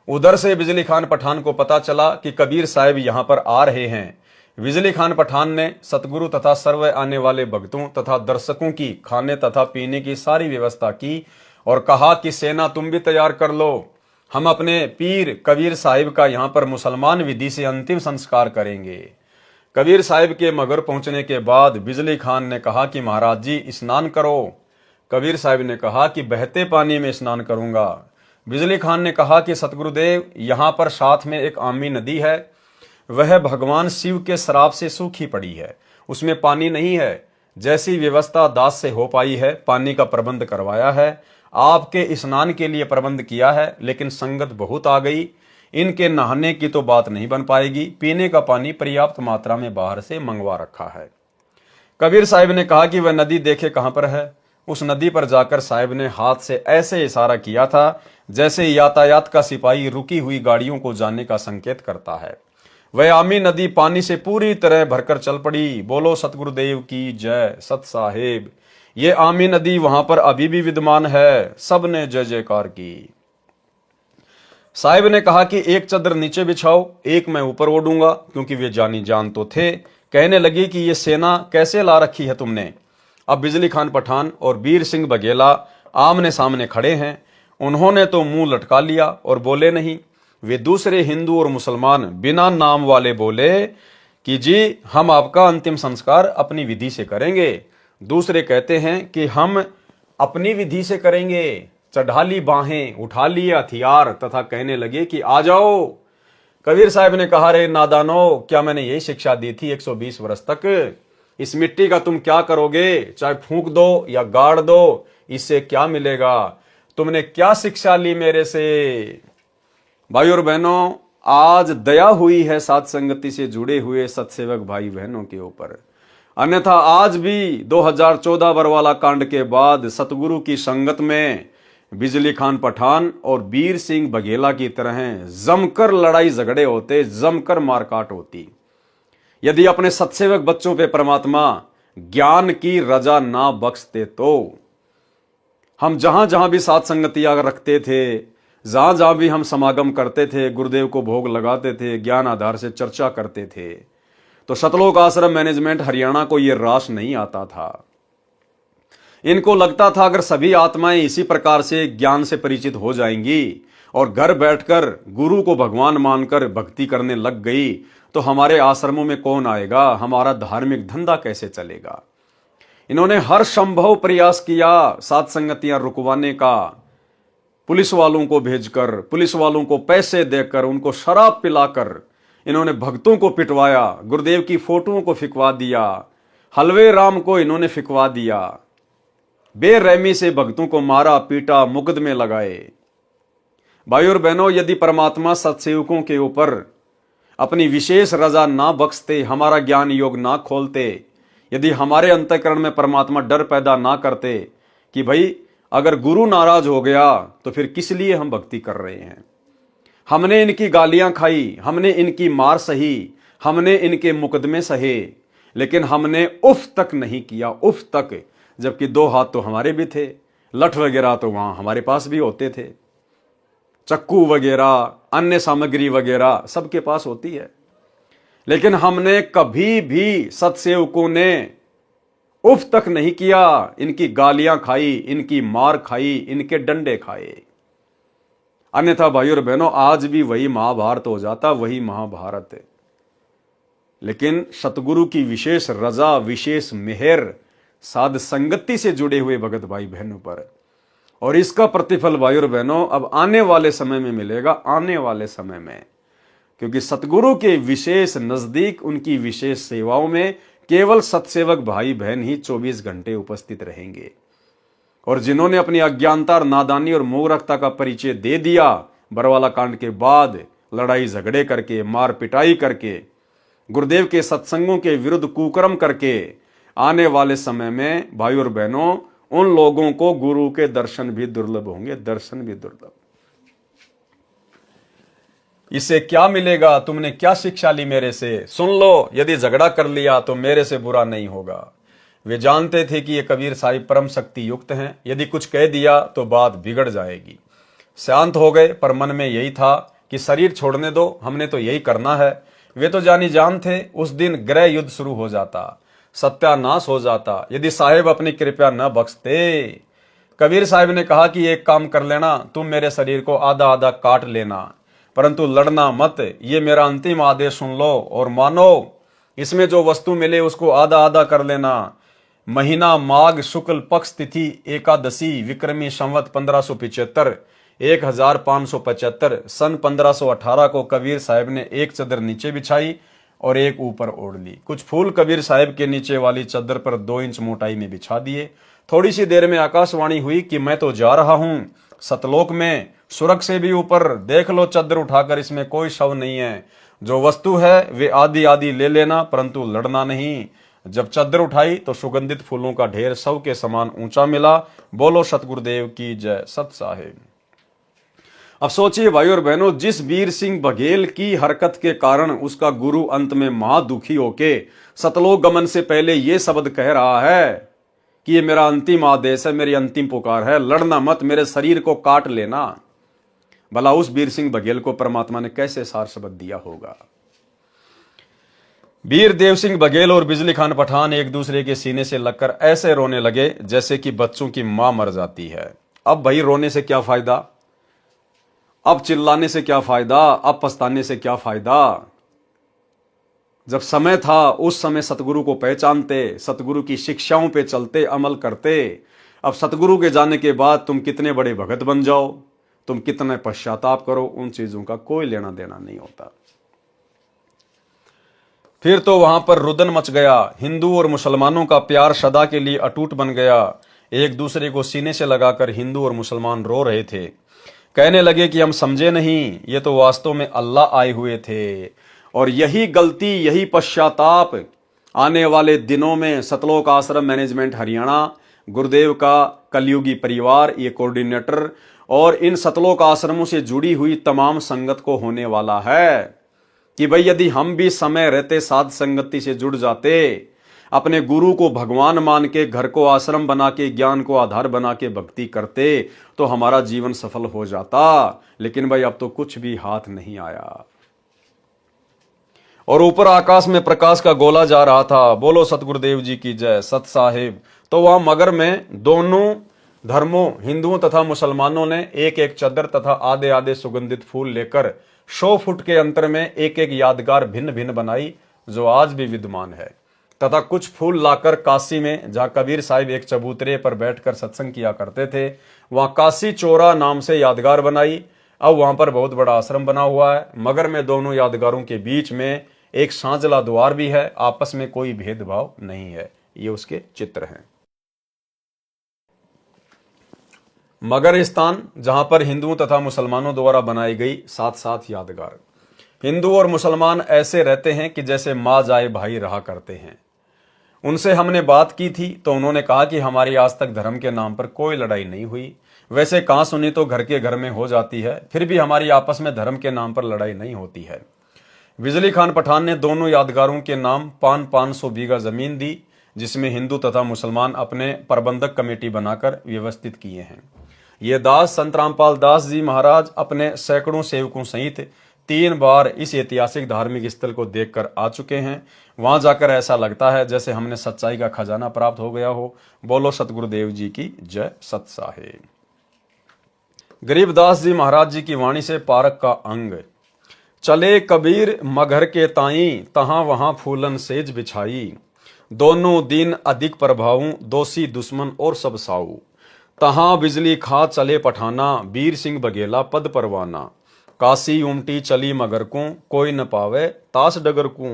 उधर से बिजली खान पठान को पता चला कि कबीर साहब यहां पर आ रहे हैं। बिजली खान पठान ने सतगुरु तथा सर्व आने वाले भक्तों तथा दर्शकों की खाने तथा पीने की सारी व्यवस्था की और कहा कि सेना तुम भी तैयार कर लो, हम अपने पीर कबीर साहिब का यहां पर मुसलमान विधि से अंतिम संस्कार करेंगे। कबीर साहिब के मगर पहुंचने के बाद बिजली खान ने कहा कि महाराज जी स्नान करो। कबीर साहिब ने कहा कि बहते पानी में स्नान करूंगा। बिजली खान ने कहा कि सतगुरुदेव यहां पर साथ में एक आमी नदी है, वह भगवान शिव के श्राप से सूखी पड़ी है, उसमें पानी नहीं है। जैसी व्यवस्था दास से हो पाई है पानी का प्रबंध करवाया है, आपके स्नान के लिए प्रबंध किया है, लेकिन संगत बहुत आ गई, इनके नहाने की तो बात नहीं बन पाएगी। पीने का पानी पर्याप्त मात्रा में बाहर से मंगवा रखा है। कबीर साहिब ने कहा कि वह नदी देखे कहां पर है। उस नदी पर जाकर साहिब ने हाथ से ऐसे इशारा किया था जैसे यातायात का सिपाही रुकी हुई गाड़ियों को जाने का संकेत करता है। वह आमी नदी पानी से पूरी तरह भरकर चल पड़ी। बोलो सतगुरुदेव की जय। सत साहेब, ये आमी नदी वहां पर अभी भी विद्यमान है। सबने जय जयकार की। साहिब ने कहा कि एक चादर नीचे बिछाओ, एक मैं ऊपर ओढ़ूंगा, क्योंकि वे जानी जान तो थे। कहने लगी कि ये सेना कैसे ला रखी है तुमने। अब बिजली खान पठान और वीर सिंह बघेला आमने सामने खड़े हैं। उन्होंने तो मुंह लटका लिया और बोले नहीं। वे दूसरे हिंदू और मुसलमान बिना नाम वाले बोले कि जी हम आपका अंतिम संस्कार अपनी विधि से करेंगे। दूसरे कहते हैं कि हम अपनी विधि से करेंगे। चढ़ा ली बाहें, उठा लिए हथियार तथा कहने लगे कि आ जाओ। कबीर साहब ने कहा, रे नादानो, क्या मैंने यही शिक्षा दी थी 120 वर्ष तक? इस मिट्टी का तुम क्या करोगे? चाहे फूंक दो या गाड़ दो, इससे क्या मिलेगा? तुमने क्या शिक्षा ली मेरे से? भाई और बहनों, आज दया हुई है साध संगति से जुड़े हुए सत्सेवक भाई बहनों के ऊपर, अन्यथा आज भी 2014 बरवाला कांड के बाद सतगुरु की संगत में बिजली खान पठान और वीर सिंह बघेला की तरह जमकर लड़ाई झगड़े होते, जमकर मारकाट होती। यदि अपने सत्सेवक बच्चों पे परमात्मा ज्ञान की रजा ना बख्शते तो हम जहां जहां भी साथ संगतियां रखते थे, जहां जहां भी हम समागम करते थे, गुरुदेव को भोग लगाते थे, ज्ञान आधार से चर्चा करते थे, तो सतलोक आश्रम मैनेजमेंट हरियाणा को यह रास नहीं आता था। इनको लगता था अगर सभी आत्माएं इसी प्रकार से ज्ञान से परिचित हो जाएंगी और घर बैठकर गुरु को भगवान मानकर भक्ति करने लग गई तो हमारे आश्रमों में कौन आएगा, हमारा धार्मिक धंधा कैसे चलेगा। इन्होंने हर संभव प्रयास किया साथ संगतियां रुकवाने का, पुलिस वालों को भेजकर, पुलिस वालों को पैसे देकर, उनको शराब पिलाकर इन्होंने भक्तों को पिटवाया, गुरुदेव की फोटोओं को फिकवा दिया, हलवे राम को इन्होंने फिकवा दिया, बेरहमी से भक्तों को मारा पीटा, मुकदमे लगाए। भाई और बहनों, यदि परमात्मा सत्सेवकों के ऊपर अपनी विशेष रजा ना बख्शते, हमारा ज्ञान योग ना खोलते, यदि हमारे अंतःकरण में परमात्मा डर पैदा ना करते कि भाई अगर गुरु नाराज हो गया तो फिर किस लिए हम भक्ति कर रहे हैं। हमने इनकी गालियां खाई, हमने इनकी मार सही, हमने इनके मुकदमे सहे, लेकिन हमने उफ तक नहीं किया, उफ तक। जबकि 2 हाथ तो हमारे भी थे, लठ वगैरह तो वहां हमारे पास भी होते थे। चक्कू वगैरह, अन्य सामग्री वगैरह सबके पास होती है। लेकिन हमने कभी भी सत्सेवकों ने उफ तक नहीं किया, इनकी गालियां खाई, इनकी मार खाई, इनके डंडे खाए। अन्यथा भाइयों और बहनों, आज भी वही महाभारत हो जाता, वही महाभारत है। लेकिन सतगुरु की विशेष रजा, विशेष मेहर साध संगति से जुड़े हुए भगत भाई बहनों पर, और इसका प्रतिफल भाइयों और बहनों अब आने वाले समय में मिलेगा, आने वाले समय में। क्योंकि सतगुरु के विशेष नजदीक, उनकी विशेष सेवाओं में केवल सत्सेवक भाई बहन ही 24 घंटे उपस्थित रहेंगे। और जिन्होंने अपनी अज्ञानता और नादानी और मूर्खता का परिचय दे दिया बरवाला कांड के बाद, लड़ाई झगड़े करके, मार पिटाई करके, गुरुदेव के सत्संगों के विरुद्ध कुकर्म करके, आने वाले समय में भाई और बहनों उन लोगों को गुरु के दर्शन भी दुर्लभ होंगे, दर्शन भी दुर्लभ। इससे क्या मिलेगा? तुमने क्या शिक्षा ली मेरे से? सुन लो, यदि झगड़ा कर लिया तो मेरे से बुरा नहीं होगा। वे जानते थे कि ये कबीर साहिब परम शक्ति युक्त हैं, यदि कुछ कह दिया तो बात बिगड़ जाएगी। शांत हो गए, पर मन में यही था कि शरीर छोड़ने दो, हमने तो यही करना है। वे तो जानी जान थे, उस दिन गृह युद्ध शुरू हो जाता, सत्यानाश हो जाता, यदि साहिब अपनी कृपया न बख्शते। कबीर साहिब ने कहा कि एक काम कर लेना, तुम मेरे शरीर को आधा आधा काट लेना, परंतु लड़ना मत। ये मेरा अंतिम आदेश सुन लो और मानो। इसमें जो वस्तु मिले उसको आधा आधा कर लेना। महीना माघ शुक्ल पक्ष तिथि एकादशी विक्रमी संवत 1575 1575 सन 1518 को कबीर साहिब ने एक चदर नीचे बिछाई और एक ऊपर ओढ़ ली। कुछ फूल कबीर साहिब के नीचे वाली चदर पर 2 इंच मोटाई में बिछा दिए। थोड़ी सी देर में आकाशवाणी हुई कि मैं तो जा रहा हूं सतलोक में, सुरग से भी ऊपर, देख लो चद्दर उठाकर, इसमें कोई शव नहीं है। जो वस्तु है वे आधी आधी ले लेना, परंतु लड़ना नहीं। जब चद्दर उठाई तो सुगंधित फूलों का ढेर शव के समान ऊंचा मिला। बोलो सतगुरुदेव की जय, सत साहिब। अब सोचिए भाई और बहनों, जिस वीर सिंह बघेल की हरकत के कारण उसका गुरु अंत में महादुखी होके सतलोक गमन से पहले ये शब्द कह रहा है कि ये मेरा अंतिम आदेश है, मेरी अंतिम पुकार है, लड़ना मत, मेरे शरीर को काट लेना। भला उस वीर सिंह बघेल को परमात्मा ने कैसे सार शब्द दिया होगा? वीर देव सिंह बघेल और बिजली खान पठान एक दूसरे के सीने से लगकर ऐसे रोने लगे जैसे कि बच्चों की मां मर जाती है। अब भाई रोने से क्या फायदा? अब चिल्लाने से क्या फायदा? अब पछताने से क्या फायदा? जब समय था उस समय सतगुरु को पहचानते, सतगुरु की शिक्षाओं पे चलते, अमल करते। अब सतगुरु के जाने के बाद तुम कितने बड़े भगत बन जाओ, तुम कितने पश्चाताप करो, उन चीजों का कोई लेना देना नहीं होता। फिर तो वहां पर रुदन मच गया। हिंदू और मुसलमानों का प्यार सदा के लिए अटूट बन गया। एक दूसरे को सीने से लगाकर हिंदू और मुसलमान रो रहे थे। कहने लगे कि हम समझे नहीं, ये तो वास्तव में अल्लाह आए हुए थे। और यही गलती, यही पश्चाताप आने वाले दिनों में सतलोक आश्रम मैनेजमेंट हरियाणा, गुरुदेव का कलयुगी परिवार, ये कोऑर्डिनेटर और इन सतलोक आश्रमों से जुड़ी हुई तमाम संगत को होने वाला है कि भाई यदि हम भी समय रहते साध संगति से जुड़ जाते, अपने गुरु को भगवान मान के, घर को आश्रम बना के, ज्ञान को आधार बना के भक्ति करते, तो हमारा जीवन सफल हो जाता। लेकिन भाई अब तो कुछ भी हाथ नहीं आया। और ऊपर आकाश में प्रकाश का गोला जा रहा था। बोलो सतगुरुदेव जी की जय, सत साहिब। तो वहां मगर में दोनों धर्मों, हिंदुओं तथा मुसलमानों ने एक एक चद्दर तथा आधे आधे सुगंधित फूल लेकर 100 फुट के अंतर में एक एक यादगार भिन्न भिन्न बनाई, जो आज भी विद्यमान है। तथा कुछ फूल लाकर काशी में, जहां कबीर साहिब एक चबूतरे पर बैठकर सत्संग किया करते थे, वहां काशी चोरा नाम से यादगार बनाई। अब वहां पर बहुत बड़ा आश्रम बना हुआ है। मगर में दोनों यादगारों के बीच में एक सांझला द्वार भी है। आपस में कोई भेदभाव नहीं है। ये उसके चित्र हैं। मगर स्थान जहां पर हिंदुओं तथा मुसलमानों द्वारा बनाई गई 7-7 यादगार। हिंदू और मुसलमान ऐसे रहते हैं कि जैसे माँ जाए भाई रहा करते हैं। उनसे हमने बात की थी तो उन्होंने कहा कि हमारी आज तक धर्म के नाम पर कोई लड़ाई नहीं हुई। वैसे कहां सुनी तो घर के घर में हो जाती है, फिर भी हमारी आपस में धर्म के नाम पर लड़ाई नहीं होती है। बिजली खान पठान ने दोनों यादगारों के नाम 500 बीघा जमीन दी, जिसमें हिंदू तथा मुसलमान अपने प्रबंधक कमेटी बनाकर व्यवस्थित किए हैं। ये दास संत रामपाल दास जी महाराज अपने सैकड़ों सेवकों सहित 3 बार इस ऐतिहासिक धार्मिक स्थल को देखकर आ चुके हैं। वहां जाकर ऐसा लगता है जैसे हमने सच्चाई का खजाना प्राप्त हो गया हो। बोलो सतगुरुदेव जी की जय। सत साहेब। गरीबदास जी महाराज जी की वाणी से पारक का अंग। चले कबीर मगर के ताई, तहां वहां फूलन सेज बिछाई। दोनों दिन अधिक प्रभाऊ, दोषी दुश्मन और सब साऊ। तहां बिजली खा चले पठाना, वीर सिंह बघेला पद परवाना। काशी उमटी चली मगर को, कोई न पावे तास डगर को।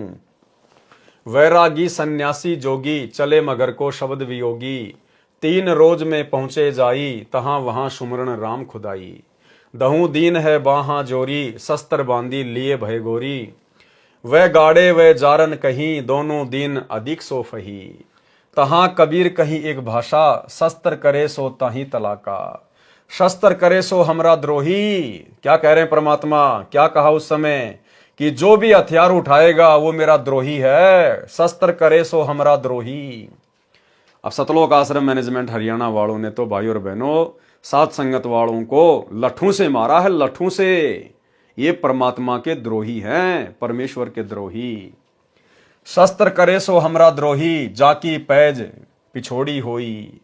वैरागी सन्यासी जोगी, चले मगर को शब्द वियोगी। 3 रोज में पहुंचे जाई, तहां वहां सुमरण राम खुदाई। दहू दीन है बाहा जोरी, शस्त्र बांधी लिए भय गोरी। वह गाड़े वह जारन कहीं, दोनों दिन अधिक सो फही। तहां कबीर कहीं एक भाषा, शस्त्र करे सो ताही तलाका। शस्त्र करे सो हमरा द्रोही। क्या कह रहे हैं परमात्मा? क्या कहा उस समय कि जो भी हथियार उठाएगा वो मेरा द्रोही है। शस्त्र करे सो हमरा द्रोही। अब सतलोक आश्रम मैनेजमेंट हरियाणा वालों ने तो भाई और बहनों सात संगत वालों को लठों से मारा है, लठों से। ये परमात्मा के द्रोही हैं, परमेश्वर के द्रोही। शस्त्र करे सो हमरा द्रोही, जाकी पैज पिछोड़ी होई।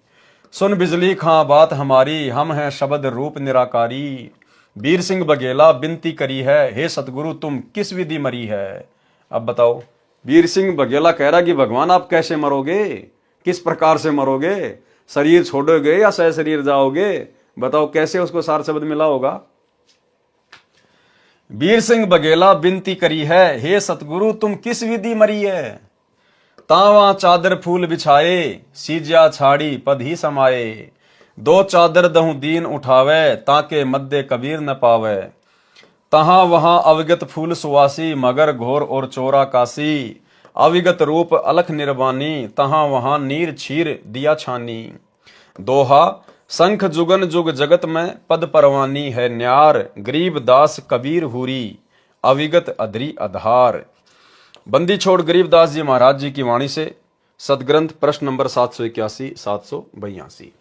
सुन बिजली खां बात हमारी, हम हैं शब्द रूप निराकारी। वीर सिंह बघेला विनती करी है, हे सतगुरु तुम किस विधि मरी है। अब बताओ, वीर सिंह बघेला कह रहा कि भगवान आप कैसे मरोगे, किस प्रकार से मरोगे, शरीर छोड़ोगे या सह शरीर जाओगे? बताओ कैसे उसको सार शब्द मिला होगा। वीर सिंह बघेला विनती करी है, हे सतगुरु तुम किस विधि मरी है। तावा चादर फूल बिछाए, सीजा छाड़ी पद ही समाये। 2 चादर दहु दीन उठावे, ताके मध्य कबीर न पावे। तहां वहां अविगत फूल सुवासी, मगर घोर और चोरा काशी। अविगत रूप अलख निर्वाणी, तहां वहां नीर छीर दिया छानी। दोहा, शंख जुगन जुग जगत में पद परवानी है न्यार। गरीब दास कबीर हुरी, अविगत अधरी आधार। बंदी छोड़ गरीबदास जी महाराज जी की वाणी से सदग्रंथ प्रश्न नंबर 781 782।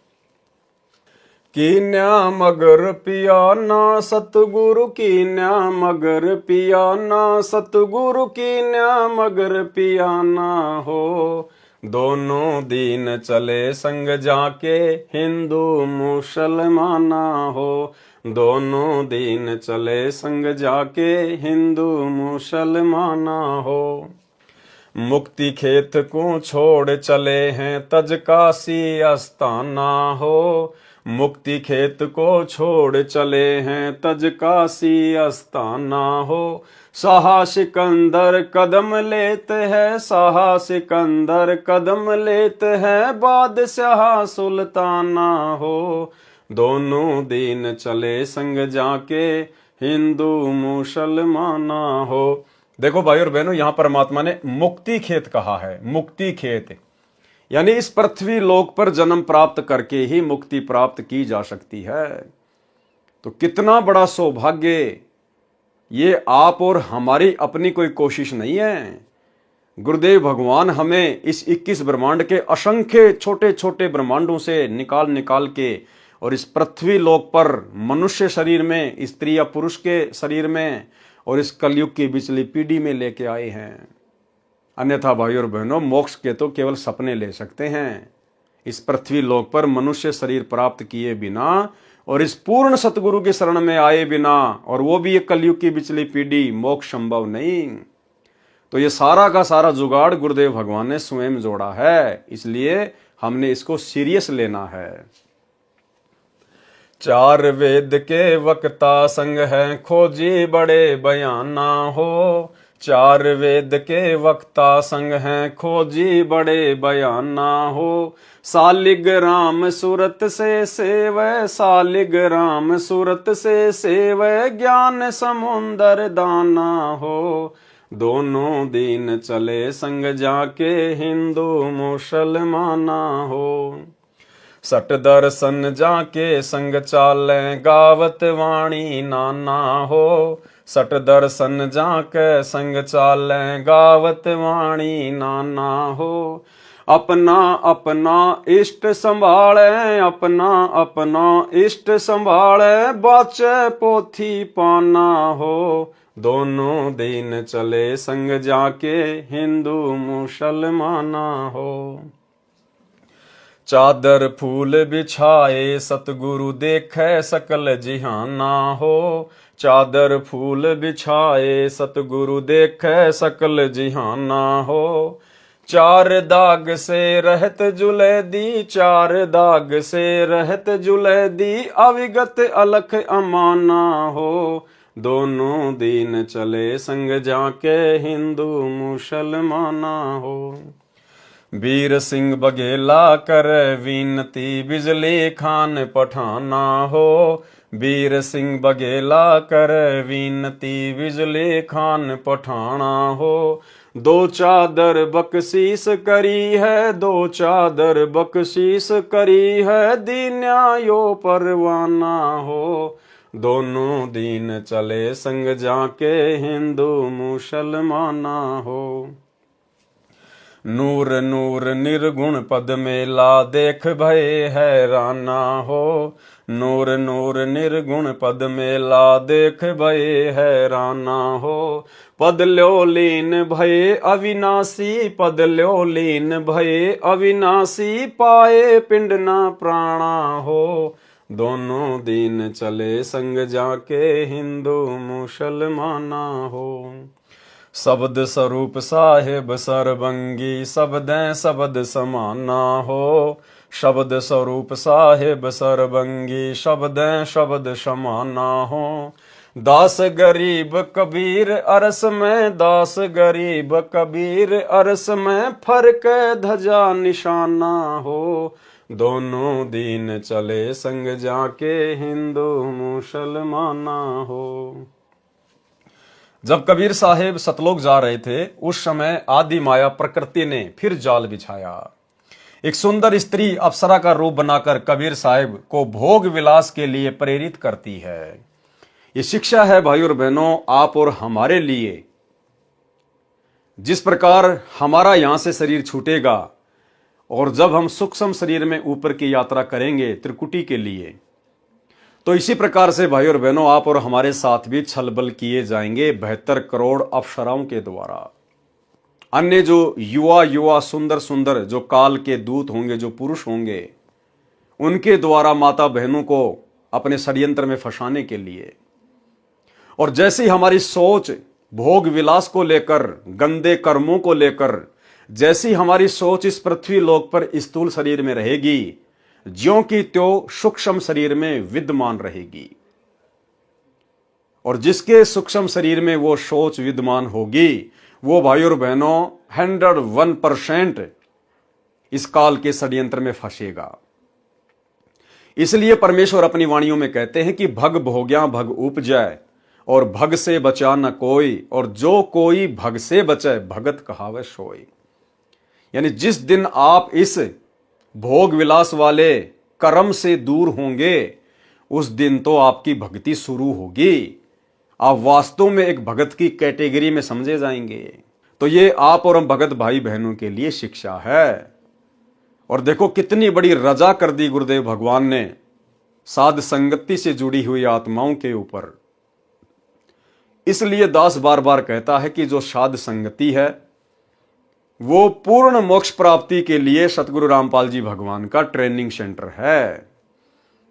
कीन्या मगर पियाना सतगुरु, कीन्या मगर पियाना सतगुरु, कीन्या मगर पियाना हो। दोनों दीन चले संग जाके, हिंदू मुसलमाना हो। दोनों दीन चले संग जाके, हिंदू मुसलमाना हो। मुक्ति खेत को छोड़ चले हैं, तज काशी अस्ताना हो। मुक्ति खेत को छोड़ चले हैं, तज काशी अस्ताना हो। शाह सिकंदर कदम लेते हैं, शाह सिकंदर कदम लेते हैं, बादशाह सुल्ताना हो। दोनों दीन चले संग जाके, हिंदू मुसलमाना हो। देखो भाई और बहनों, यहां परमात्मा ने मुक्ति खेत कहा है। मुक्ति खेत यानी इस पृथ्वी लोक पर जन्म प्राप्त करके ही मुक्ति प्राप्त की जा सकती है। तो कितना बड़ा सौभाग्य! ये आप और हमारी अपनी कोई कोशिश नहीं है। गुरुदेव भगवान हमें इस 21 ब्रह्मांड के असंख्य छोटे छोटे ब्रह्मांडों से निकाल निकाल के और इस पृथ्वी लोक पर मनुष्य शरीर में, स्त्री या पुरुष के शरीर में और इस कलयुग की पिछली पीढ़ी में लेके आए हैं। अन्यथा भाई और बहनों, मोक्ष के तो केवल सपने ले सकते हैं। इस पृथ्वी लोक पर मनुष्य शरीर प्राप्त किए बिना और इस पूर्ण सतगुरु की शरण में आए बिना, और वो भी एक कलयुग की पिछली पीढ़ी, मोक्ष संभव नहीं। तो ये सारा का सारा जुगाड़ गुरुदेव भगवान ने स्वयं जोड़ा है, इसलिए हमने इसको सीरियस लेना है। 4 वेद के वक्ता संग है, खोजी बड़े बयाना हो। 4 वेद के वक्ता संग हैं, खोजी बड़े बयाना हो। सालिग्राम सूरत से सेवै, सालिग्राम सूरत से सेवै, ज्ञान समुंदर दाना हो। दोनों दीन चले संग जाके, हिंदू मुसलमाना हो। सट दर्शन जाके संग चाले, गावत वाणी नाना हो। सट दर्शन जाके संग चाले, गावत वाणी नाना हो। अपना अपना इष्ट संभाले, अपना अपना इष्ट संभाले, बाचे पोथी पाना हो। दोनों दिन चले संग जाके, हिंदू मुसलमाना हो। चादर फूल बिछाए, सतगुरु देखे सकल जिहाना हो। चादर फूल बिछाए, सतगुरु देखे सकल जिहाना हो। चार दाग से रहत जुले दी, चार दाग से रहत जुले दी, अविगत अलख अमाना हो। दोनों दिन चले संग जाके, हिंदू मुसलमाना हो। वीर सिंह बघेला कर विनती, बिजली खान पठाना हो। वीर सिंह बघेला कर विनती, बिजली खान पठाना हो। दो चादर बख्शीश करी है, दो चादर बख्शीश करी है, दीन्यायो परवाना हो। दोनों दिन चले संग जाके, हिंदू मुसलमाना हो। नूर नूर निर्गुण पद मेला, देख भय हैराना हो। नूर नूर निर्गुण पद मेला, देख भय हैराना हो। पद ल्यो लीन भय अविनाशी, पद ल्यो लीन भय अविनाशी, पाए पिंड ना प्राणा हो। दोनों दिन चले संग जाके, हिंदू मुसलमाना हो। शब्द स्वरूप साहेब सरबंगी, शब्दें शब्द समाना हो। शब्द स्वरूप साहेब सरबंगी, शब्दें शब्द समाना हो। दास गरीब कबीर अरस में, दास गरीब कबीर अरस में, फर्क ध्वजा निशाना हो। दोनों दिन चले संग जाके, हिंदू मुसलमाना हो। जब कबीर साहेब सतलोक जा रहे थे, उस समय आदि माया प्रकृति ने फिर जाल बिछाया। एक सुंदर स्त्री अप्सरा का रूप बनाकर कबीर साहेब को भोग विलास के लिए प्रेरित करती है। ये शिक्षा है भाई और बहनों, आप और हमारे लिए। जिस प्रकार हमारा यहां से शरीर छूटेगा और जब हम सूक्ष्म शरीर में ऊपर की यात्रा करेंगे त्रिकुटी के लिए, तो इसी प्रकार से भाई और बहनों आप और हमारे साथ भी छलबल किए जाएंगे 72 करोड़ अप्सराओं के द्वारा। अन्य जो युवा सुंदर सुंदर जो काल के दूत होंगे, जो पुरुष होंगे, उनके द्वारा माता बहनों को अपने षड्यंत्र में फंसाने के लिए। और जैसी हमारी सोच भोग विलास को लेकर, गंदे कर्मों को लेकर, जैसी हमारी सोच इस पृथ्वी लोक पर स्थूल शरीर में रहेगी, ज्यों की त्यों सूक्ष्म शरीर में विद्यमान रहेगी। और जिसके सूक्ष्म शरीर में वो सोच विद्यमान होगी, वो भाई और बहनों 101% इस काल के षड्यंत्र में फंसेगा। इसलिए परमेश्वर अपनी वाणियों में कहते हैं कि भग भोग्या भग उपजय, और भग से बचा न कोई, और जो कोई भग से बचे भगत कहावे सोई। यानी जिस दिन आप इस भोग विलास वाले कर्म से दूर होंगे, उस दिन तो आपकी भक्ति शुरू होगी। आप वास्तव में एक भगत की कैटेगरी में समझे जाएंगे। तो ये आप और हम भगत भाई बहनों के लिए शिक्षा है। और देखो कितनी बड़ी रजा कर दी गुरुदेव भगवान ने साध संगति से जुड़ी हुई आत्माओं के ऊपर। इसलिए दास बार बार कहता है कि जो साध संगति है वो पूर्ण मोक्ष प्राप्ति के लिए सतगुरु रामपाल जी भगवान का ट्रेनिंग सेंटर है।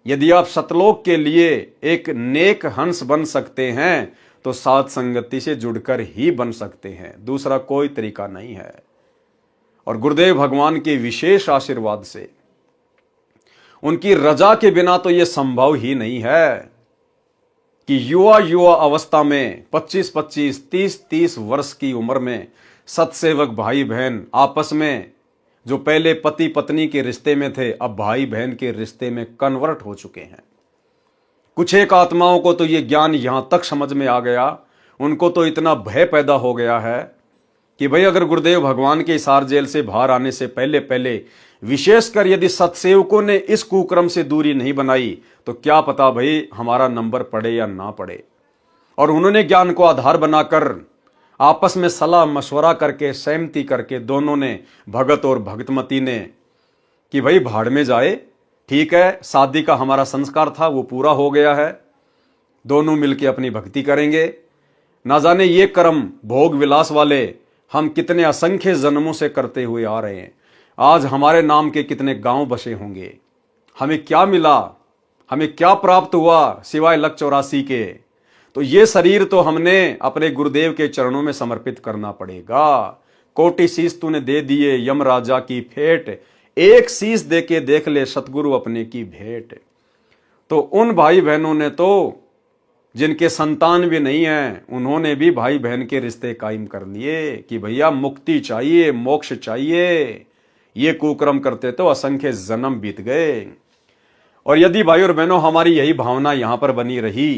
यदि आप सतलोक के लिए एक नेक हंस बन सकते हैं तो साध संगति से जुड़कर ही बन सकते हैं, दूसरा कोई तरीका नहीं है। और गुरुदेव भगवान के विशेष आशीर्वाद से, उनकी रजा के बिना तो यह संभव ही नहीं है कि युवा अवस्था में 25-25, 30-30 वर्ष की उम्र में सतसेवक भाई बहन आपस में जो पहले पति पत्नी के रिश्ते में थे, अब भाई बहन के रिश्ते में कन्वर्ट हो चुके हैं। कुछ एक आत्माओं को तो ये ज्ञान यहां तक समझ में आ गया, उनको तो इतना भय पैदा हो गया है कि भाई अगर गुरुदेव भगवान के इसार जेल से बाहर आने से पहले पहले विशेषकर यदि सत्सेवकों ने इस कुक्रम से दूरी नहीं बनाई तो क्या पता भाई हमारा नंबर पड़े या ना पड़े। और उन्होंने ज्ञान को आधार बनाकर आपस में सलाह मशवरा करके सहमति करके दोनों ने, भगत और भगतमती ने, कि भाई भाड़ में जाए, ठीक है, शादी का हमारा संस्कार था वो पूरा हो गया है, दोनों मिलके अपनी भक्ति करेंगे। ना जाने ये कर्म भोग विलास वाले हम कितने असंख्य जन्मों से करते हुए आ रहे हैं। आज हमारे नाम के कितने गांव बसे होंगे, हमें क्या मिला, हमें क्या प्राप्त हुआ सिवाय लक 84 के। तो ये शरीर तो हमने अपने गुरुदेव के चरणों में समर्पित करना पड़ेगा। कोटि शीश तूने दे दिए यम राजा की फेट, एक शीश दे के देख ले सतगुरु अपने की भेंट। तो उन भाई बहनों ने तो, जिनके संतान भी नहीं है, उन्होंने भी भाई बहन के रिश्ते कायम कर लिए कि भैया मुक्ति चाहिए, मोक्ष चाहिए। ये कुकर्म करते तो असंख्य जन्म बीत गए। और यदि भाई और बहनों हमारी यही भावना यहां पर बनी रही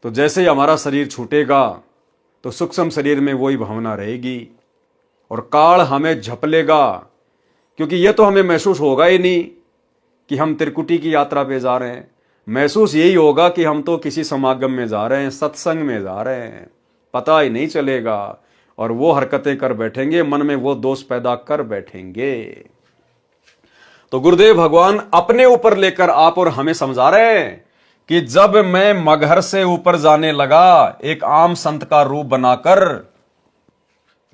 तो जैसे ही हमारा शरीर छूटेगा तो सूक्ष्म शरीर में वही भावना रहेगी और काल हमें झपलेगा, क्योंकि यह तो हमें महसूस होगा ही नहीं कि हम त्रिकुटी की यात्रा पे जा रहे हैं। महसूस यही होगा कि हम तो किसी समागम में जा रहे हैं, सत्संग में जा रहे हैं, पता ही नहीं चलेगा। और वो हरकतें कर बैठेंगे, मन में वो दोष पैदा कर बैठेंगे। तो गुरुदेव भगवान अपने ऊपर लेकर आप और हमें समझा रहे हैं कि जब मैं मगहर से ऊपर जाने लगा, एक आम संत का रूप बनाकर,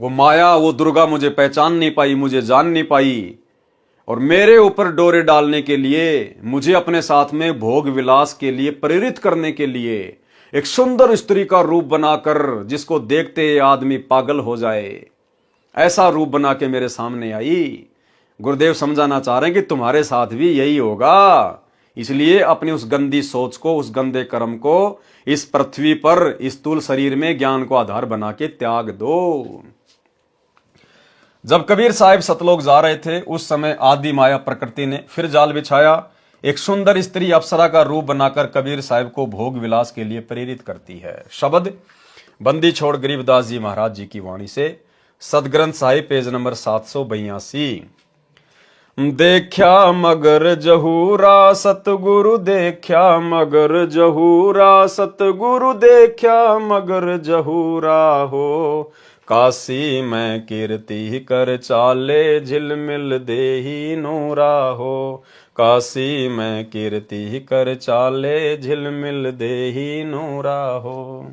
वो माया, वो दुर्गा मुझे पहचान नहीं पाई, मुझे जान नहीं पाई, और मेरे ऊपर डोरे डालने के लिए, मुझे अपने साथ में भोग विलास के लिए प्रेरित करने के लिए एक सुंदर स्त्री का रूप बनाकर, जिसको देखते आदमी पागल हो जाए, ऐसा रूप बना के मेरे सामने आई। गुरुदेव समझाना चाह रहे हैं कि तुम्हारे साथ भी यही होगा। इसलिए अपनी उस गंदी सोच को, उस गंदे कर्म को इस पृथ्वी पर, इस स्थूल शरीर में ज्ञान को आधार बना के त्याग दो। जब कबीर साहिब सतलोक जा रहे थे, उस समय आदि माया प्रकृति ने फिर जाल बिछाया। एक सुंदर स्त्री अप्सरा का रूप बनाकर कबीर साहिब को भोग विलास के लिए प्रेरित करती है। शब्द बंदी छोड़ गरीबदास जी महाराज जी की वाणी से, सदग्रंथ साहिब पेज नंबर 782। देखा मगर जहूरा सतगुरु, देखा मगर जहूरा सतगुरु, देखा मगर जहूरा हो। काशी में कीर्ति कर चाले, झिलमिल देही नूरा हो। काशी में कीर्ति कर चाले, झिलमिल देही नूरा हो।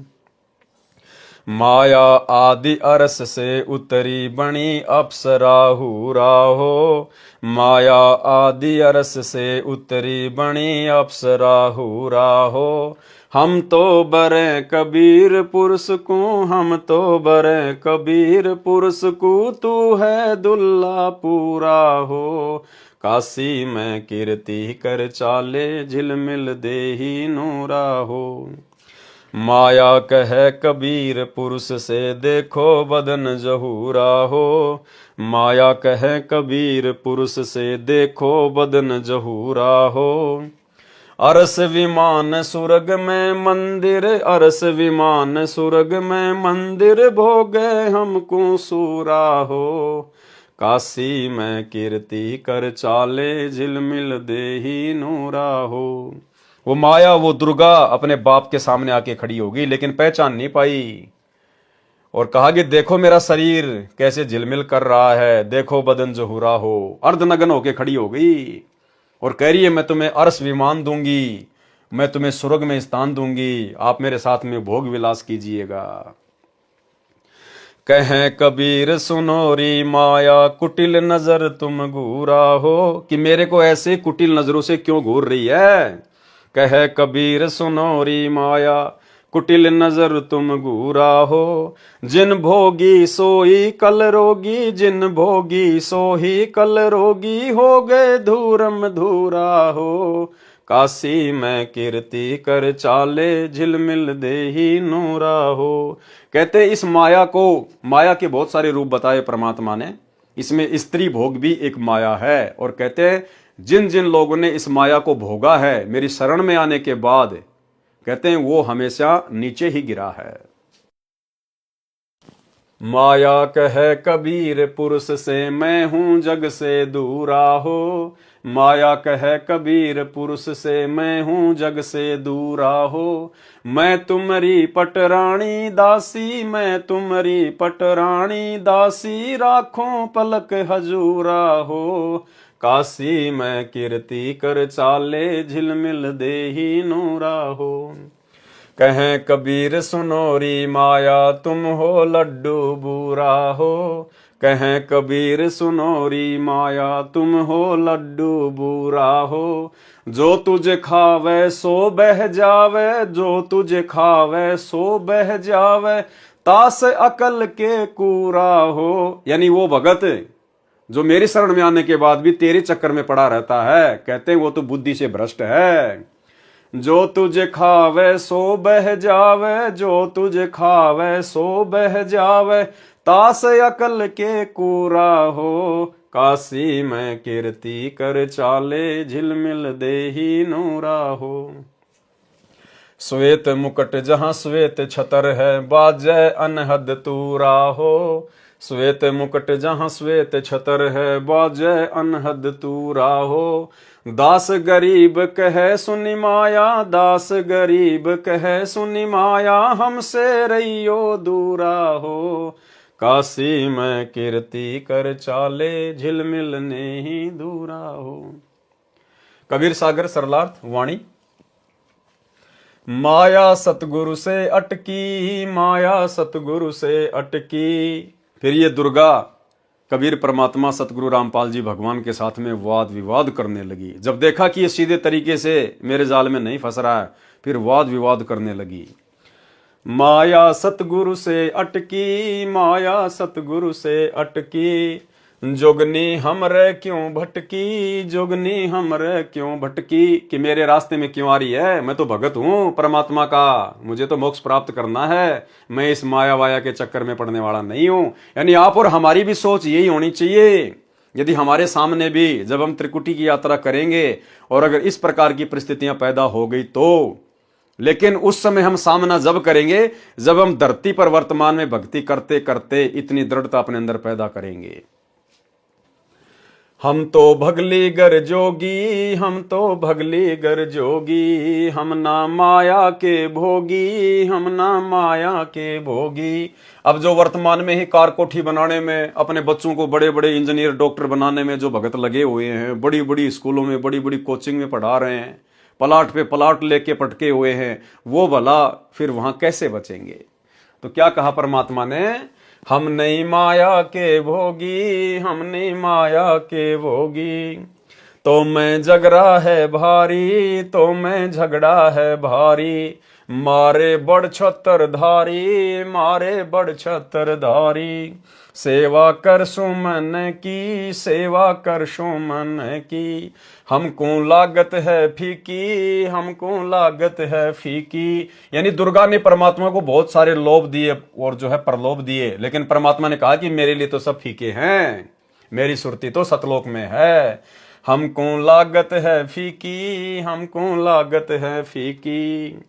माया आदि अरस से उतरी बनी अप्सरा हूरा हो। माया आदि अरस से उतरी बनी अप्सरा हूरा हो। हम तो बरे कबीर पुरुष को, हम तो बरे कबीर पुरुष को, तू है दुल्ला पूरा हो। काशी में कीर्ति कर चाले, झिलमिल देही नूरा हो। माया कह कबीर पुरुष से, देखो बदन जहूरा हो। माया कह कबीर पुरुष से, देखो बदन जहूरा हो। अरस विमान सुरग में मंदिर, अरस विमान सुरग में मंदिर, भोगे हमको सूरा हो। काशी में कीर्ति कर चाले, झिलमिल देही नूरा हो। वो माया, वो दुर्गा अपने बाप के सामने आके खड़ी होगी, लेकिन पहचान नहीं पाई, और कहा कि देखो मेरा शरीर कैसे झिलमिल कर रहा है, देखो बदन जहूरा हो। अर्धनग्न होके खड़ी हो गई और कह रही है मैं तुम्हें अरस विमान दूंगी, मैं तुम्हें स्वर्ग में स्थान दूंगी, आप मेरे साथ में भोग विलास कीजिएगा। कहें कबीर सुनोरी माया, कुटिल नजर तुम घूरा हो। कि मेरे को ऐसे कुटिल नजरों से क्यों घूर रही है। कहे कबीर सुनोरी माया, कुटिल नजर तुम घूरा हो। जिन भोगी सोई कल रोगी, जिन भोगी सोही कल रोगी, हो गए धूरम धूरा हो। काशी में कीर्ति कर चाले, झिलमिल देही नूरा हो। कहते इस माया को, माया के बहुत सारे रूप बताए परमात्मा ने, इसमें स्त्री भोग भी एक माया है। और कहते हैं जिन जिन लोगों ने इस माया को भोगा है मेरी शरण में आने के बाद, कहते हैं वो हमेशा नीचे ही गिरा है। माया कहे कबीर पुरुष से, मैं हूं जग से दूरा हो। माया कहे कबीर पुरुष से, मैं हूँ जग से दूरा हो। मैं तुम्हारी पटरानी दासी, मैं तुम्हारी पटरानी दासी, राखों पलक हजूरा हो। काशी में कीर्ति कर चाले, झिलमिल देही नूरा हो। कहें कबीर सुनोरी माया, तुम हो लड्डू बूरा हो। कहें कबीर सुनोरी माया, तुम हो लड्डू बूरा हो। जो तुझे खावे सो बह जावे, जो तुझे खावे सो बह जावे, तास अकल के कूरा हो। यानी वो भगत जो मेरी शरण में आने के बाद भी तेरे चक्कर में पड़ा रहता है, कहते हैं वो तो बुद्धि से भ्रष्ट है। जो तुझे खावे सो बह जावे, जो तुझे खावे सो बह जावे, तास अकल के कूरा हो। काशी में कीर्ति कर चाले, झिलमिल देही नूरा हो। श्वेत मुकुट जहां श्वेत छतर है, बाजै अनहद तूरा हो। श्वेत मुकुट जहां श्वेत छतर है, बाजै अनहद तूरा हो। दास गरीब कहे सुनि माया, दास गरीब कहे सुनि माया, हमसे रहियो दूरा हो। काशी में कीर्ति कर चाले, झिलमिल नहीं दूरा हो। कबीर सागर सरलार्थ वाणी। माया सतगुरु से अटकी, माया सतगुरु से अटकी। फिर ये दुर्गा कबीर परमात्मा सतगुरु रामपाल जी भगवान के साथ में वाद विवाद करने लगी। जब देखा कि ये सीधे तरीके से मेरे जाल में नहीं फंस रहा है, फिर वाद विवाद करने लगी। माया सतगुरु से अटकी, माया सतगुरु से अटकी, जोगनी हमरे क्यों भटकी, जोगनी हमरे क्यों भटकी। कि मेरे रास्ते में क्यों आ रही है, मैं तो भगत हूं परमात्मा का, मुझे तो मोक्ष प्राप्त करना है, मैं इस माया वाया के चक्कर में पड़ने वाला नहीं हूं। यानी आप और हमारी भी सोच यही होनी चाहिए। यदि हमारे सामने भी जब हम त्रिकुटी की यात्रा करेंगे और अगर इस प्रकार की परिस्थितियां पैदा हो गई तो, लेकिन उस समय हम सामना जब करेंगे जब हम धरती पर वर्तमान में भक्ति करते करते इतनी दृढ़ता अपने अंदर पैदा करेंगे। हम तो भगली गर जोगी, हम तो भगली गर जोगी, हम ना माया के भोगी, हम ना माया के भोगी। अब जो वर्तमान में ही कार कोठी बनाने में, अपने बच्चों को बड़े बड़े इंजीनियर डॉक्टर बनाने में जो भगत लगे हुए हैं, बड़ी बड़ी स्कूलों में बड़ी बड़ी कोचिंग में पढ़ा रहे हैं, प्लाट पे प्लाट लेके पटके हुए हैं, वो भला फिर वहां कैसे बचेंगे। तो क्या कहा परमात्मा ने, हम नहीं माया के भोगी, हम नहीं माया के भोगी। तो मैं झगड़ा है भारी, तो मैं झगड़ा है भारी, मारे बड़ छतर धारी, मारे बड़ छतर धारी। सेवा कर सुमन की, सेवा कर सुमन की, हमको लागत है फीकी, हमको लागत है फीकी। यानी दुर्गा ने परमात्मा को बहुत सारे लोभ दिए और जो है प्रलोभ दिए, लेकिन परमात्मा ने कहा कि मेरे लिए तो सब फीके हैं, मेरी सुरती तो सतलोक में है। हमको लागत है फीकी, हमको लागत है फीकी।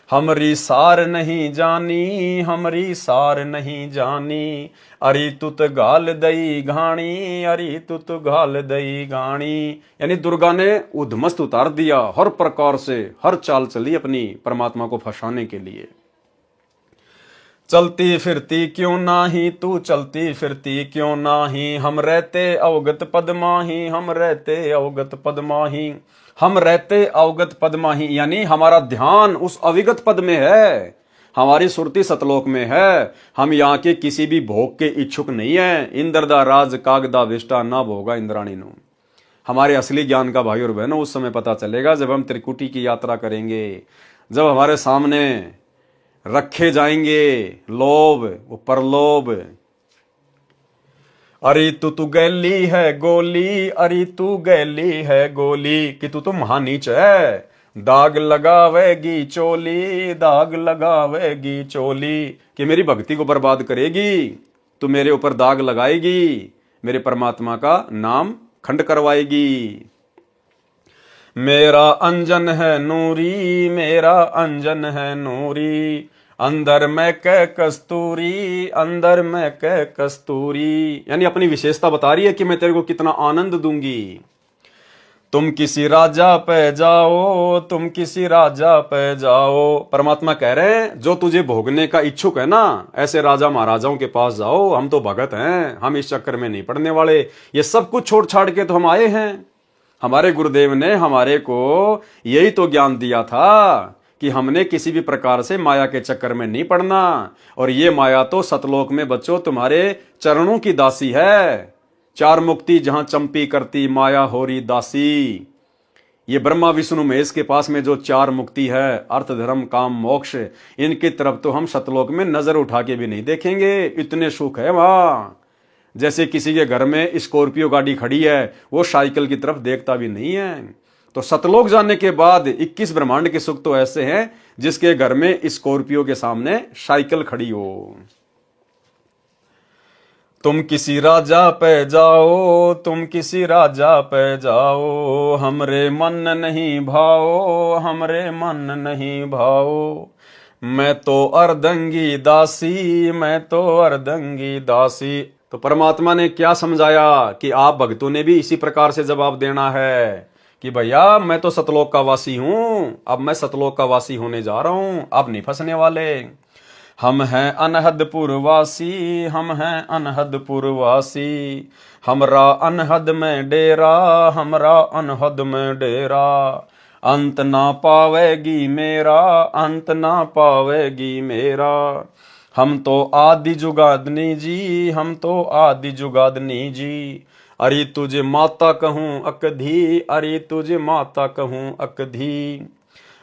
हमरी सार नहीं जानी, हमरी सार नहीं जानी, अरे तुत गाल दई घाणी, अरे तुत गाल दई घाणी। यानी दुर्गा ने उद्मस्त उतार दिया, हर प्रकार से हर चाल चली अपनी परमात्मा को फंसाने के लिए। चलती फिरती क्यों नाही तू, चलती फिरती क्यों नाही, हम रहते अवगत पद माही, हम रहते अवगत पद माही। हम रहते अवगत पद माही यानी हमारा ध्यान उस अविगत पद में है, हमारी सुरती सतलोक में है। हम यहाँ के किसी भी भोग के इच्छुक नहीं है। इंद्रदा राज कागदा विष्टा ना भोगा इंद्राणी नु। हमारे असली ज्ञान का भाई और बहनों उस समय पता चलेगा जब हम त्रिकुटी की यात्रा करेंगे, जब हमारे सामने रखे जाएंगे लोभ वो परलोभ। अरे तू गैली है गोली, अरे तू गैली है गोली, कि तू तो महानीच है, दाग लगावेगी चोली, दाग लगावेगी चोली। कि मेरी भक्ति को बर्बाद करेगी, तू मेरे ऊपर दाग लगाएगी, मेरे परमात्मा का नाम खंड करवाएगी। मेरा अंजन है नूरी, मेरा अंजन है नूरी, अंदर में कै कस्तूरी, अंदर में कै कस्तूरी। यानी अपनी विशेषता बता रही है कि मैं तेरे को कितना आनंद दूंगी। तुम किसी राजा पे जाओ, तुम किसी राजा पे जाओ। परमात्मा कह रहे हैं जो तुझे भोगने का इच्छुक है ना, ऐसे राजा महाराजाओं के पास जाओ। हम तो भगत हैं, हम इस चक्कर में नहीं पड़ने वाले। ये सब कुछ छोड़ छाड़ के तो हम आए हैं। हमारे गुरुदेव ने हमारे को यही तो ज्ञान दिया था कि हमने किसी भी प्रकार से माया के चक्कर में नहीं पड़ना। और ये माया तो सतलोक में बच्चों तुम्हारे चरणों की दासी है। चार मुक्ति जहां चंपी करती, माया होरी दासी। ये ब्रह्मा विष्णु महेश के पास में जो चार मुक्ति है, अर्थ धर्म काम मोक्ष, इनकी तरफ तो हम सतलोक में नजर उठा के भी नहीं देखेंगे। इतने सुख है वहां। जैसे किसी के घर में स्कॉर्पियो गाड़ी खड़ी है, वो साइकिल की तरफ देखता भी नहीं है। तो सतलोक जाने के बाद 21 ब्रह्मांड के सुख तो ऐसे हैं जिसके घर में स्कॉर्पियो के सामने साइकिल खड़ी हो। तुम किसी राजा पे जाओ, तुम किसी राजा पे जाओ, हमरे मन नहीं भाओ, हमरे मन नहीं भाओ। मैं तो अर्धंगी दासी, मैं तो अर्धंगी दासी। तो परमात्मा ने क्या समझाया कि आप भक्तों ने भी इसी प्रकार से जवाब देना है कि भैया मैं तो सतलोक का वासी हूं, अब मैं सतलोक का वासी होने जा रहा हूं, अब नहीं फंसने वाले। हम हैं अनहदपुर वासी, हम हैं अनहदपुर वासी। हमरा अनहद में डेरा, हमरा अनहद में डेरा। अंत ना पावेगी मेरा, अंत ना पावेगी मेरा। हम तो आदि जुगादनी जी, हम तो आदि जुगादनी जी। अरे तुझे माता कहूँ अकधी, अरे तुझे माता कहूँ अकधी।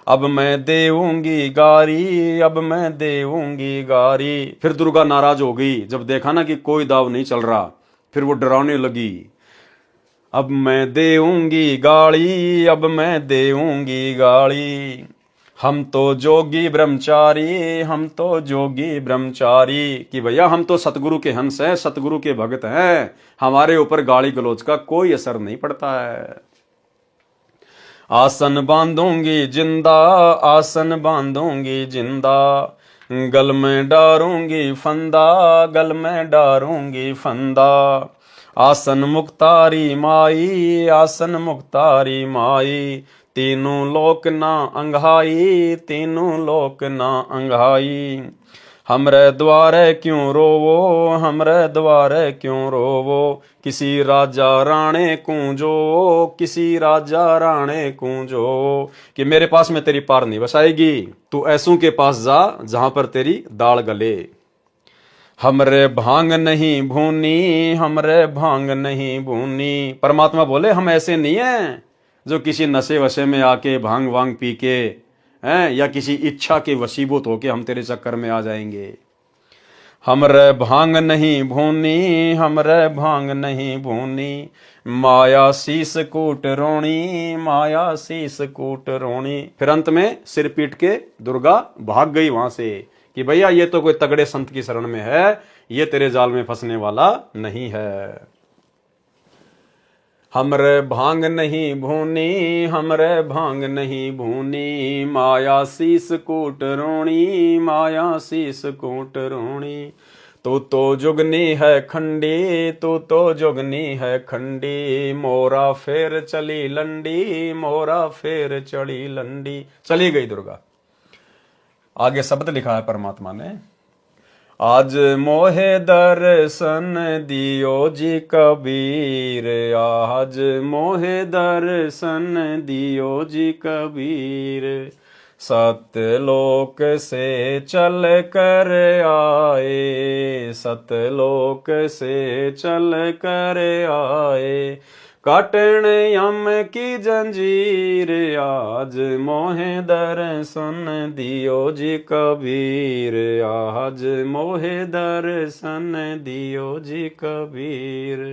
अब मैं देऊंगी गारी, अब मैं देऊंगी गारी। फिर दुर्गा नाराज हो गई जब देखा ना कि कोई दाव नहीं चल रहा। फिर वो डराने लगी, अब मैं देऊंगी गाली, अब मैं देऊंगी गाली। हम तो जोगी ब्रह्मचारी, हम तो जोगी ब्रह्मचारी। कि भैया हम तो सतगुरु के हंस हैं, सतगुरु के भक्त हैं, हमारे ऊपर गाली गलौज का कोई असर नहीं पड़ता है। आसन बांधूंगी जिंदा, आसन बांधूंगी जिंदा। गल में डारूंगी फंदा, गल में डारूंगी फंदा। आसन मुक्तारी माई, आसन मुक्तारी माई। तीनों लोक ना अंघाई, तीनों लोक ना अंघाई। हमरे द्वारे क्यों रोवो, हमरे द्वारे क्यों रोवो। किसी राजा राणे कूंजो, किसी राजा राणे कूंजो। कि मेरे पास में तेरी पार नहीं बसाएगी, तू ऐसों के पास जा जहां पर तेरी दाल गले। हमरे भांग नहीं भूनी, हमरे भांग नहीं भूनी। परमात्मा बोले हम ऐसे नहीं हैं जो किसी नशे वशे में आके भांग वांग पी के हैं, या किसी इच्छा के वशीभूत होके हम तेरे चक्कर में आ जाएंगे। हमरे भांग नहीं भूनी, हमरे भांग नहीं भूनी। माया शीस कूट रोणी, माया शीस कूट रोणी। फिर अंत में सिर पीट के दुर्गा भाग गई वहां से कि भैया ये तो कोई तगड़े संत की शरण में है, ये तेरे जाल में फंसने वाला नहीं है। हमरे भांग नहीं भूनी, हमरे भांग नहीं भूनी। माया शीस कूट रोणी, माया शीस कूट रोणी। तू तो जुगनी है खंडी, तू तो जुगनी है खंडी। मोरा फेर चली लंडी, मोरा फेर चढ़ी लंडी। चली गई दुर्गा। आगे शब्द लिखा है परमात्मा ने, आज मोहे दर्शन दियो जी कबीर। आज मोहे दर्शन दियो जी कबीर। सतलोक से चल कर आए, सतलोक से चल कर आए। काटन यम की जंजीर। आज मोहे दर्शन दियो जी कबीर। आज मोहे दर्शन दियो जी कबीर।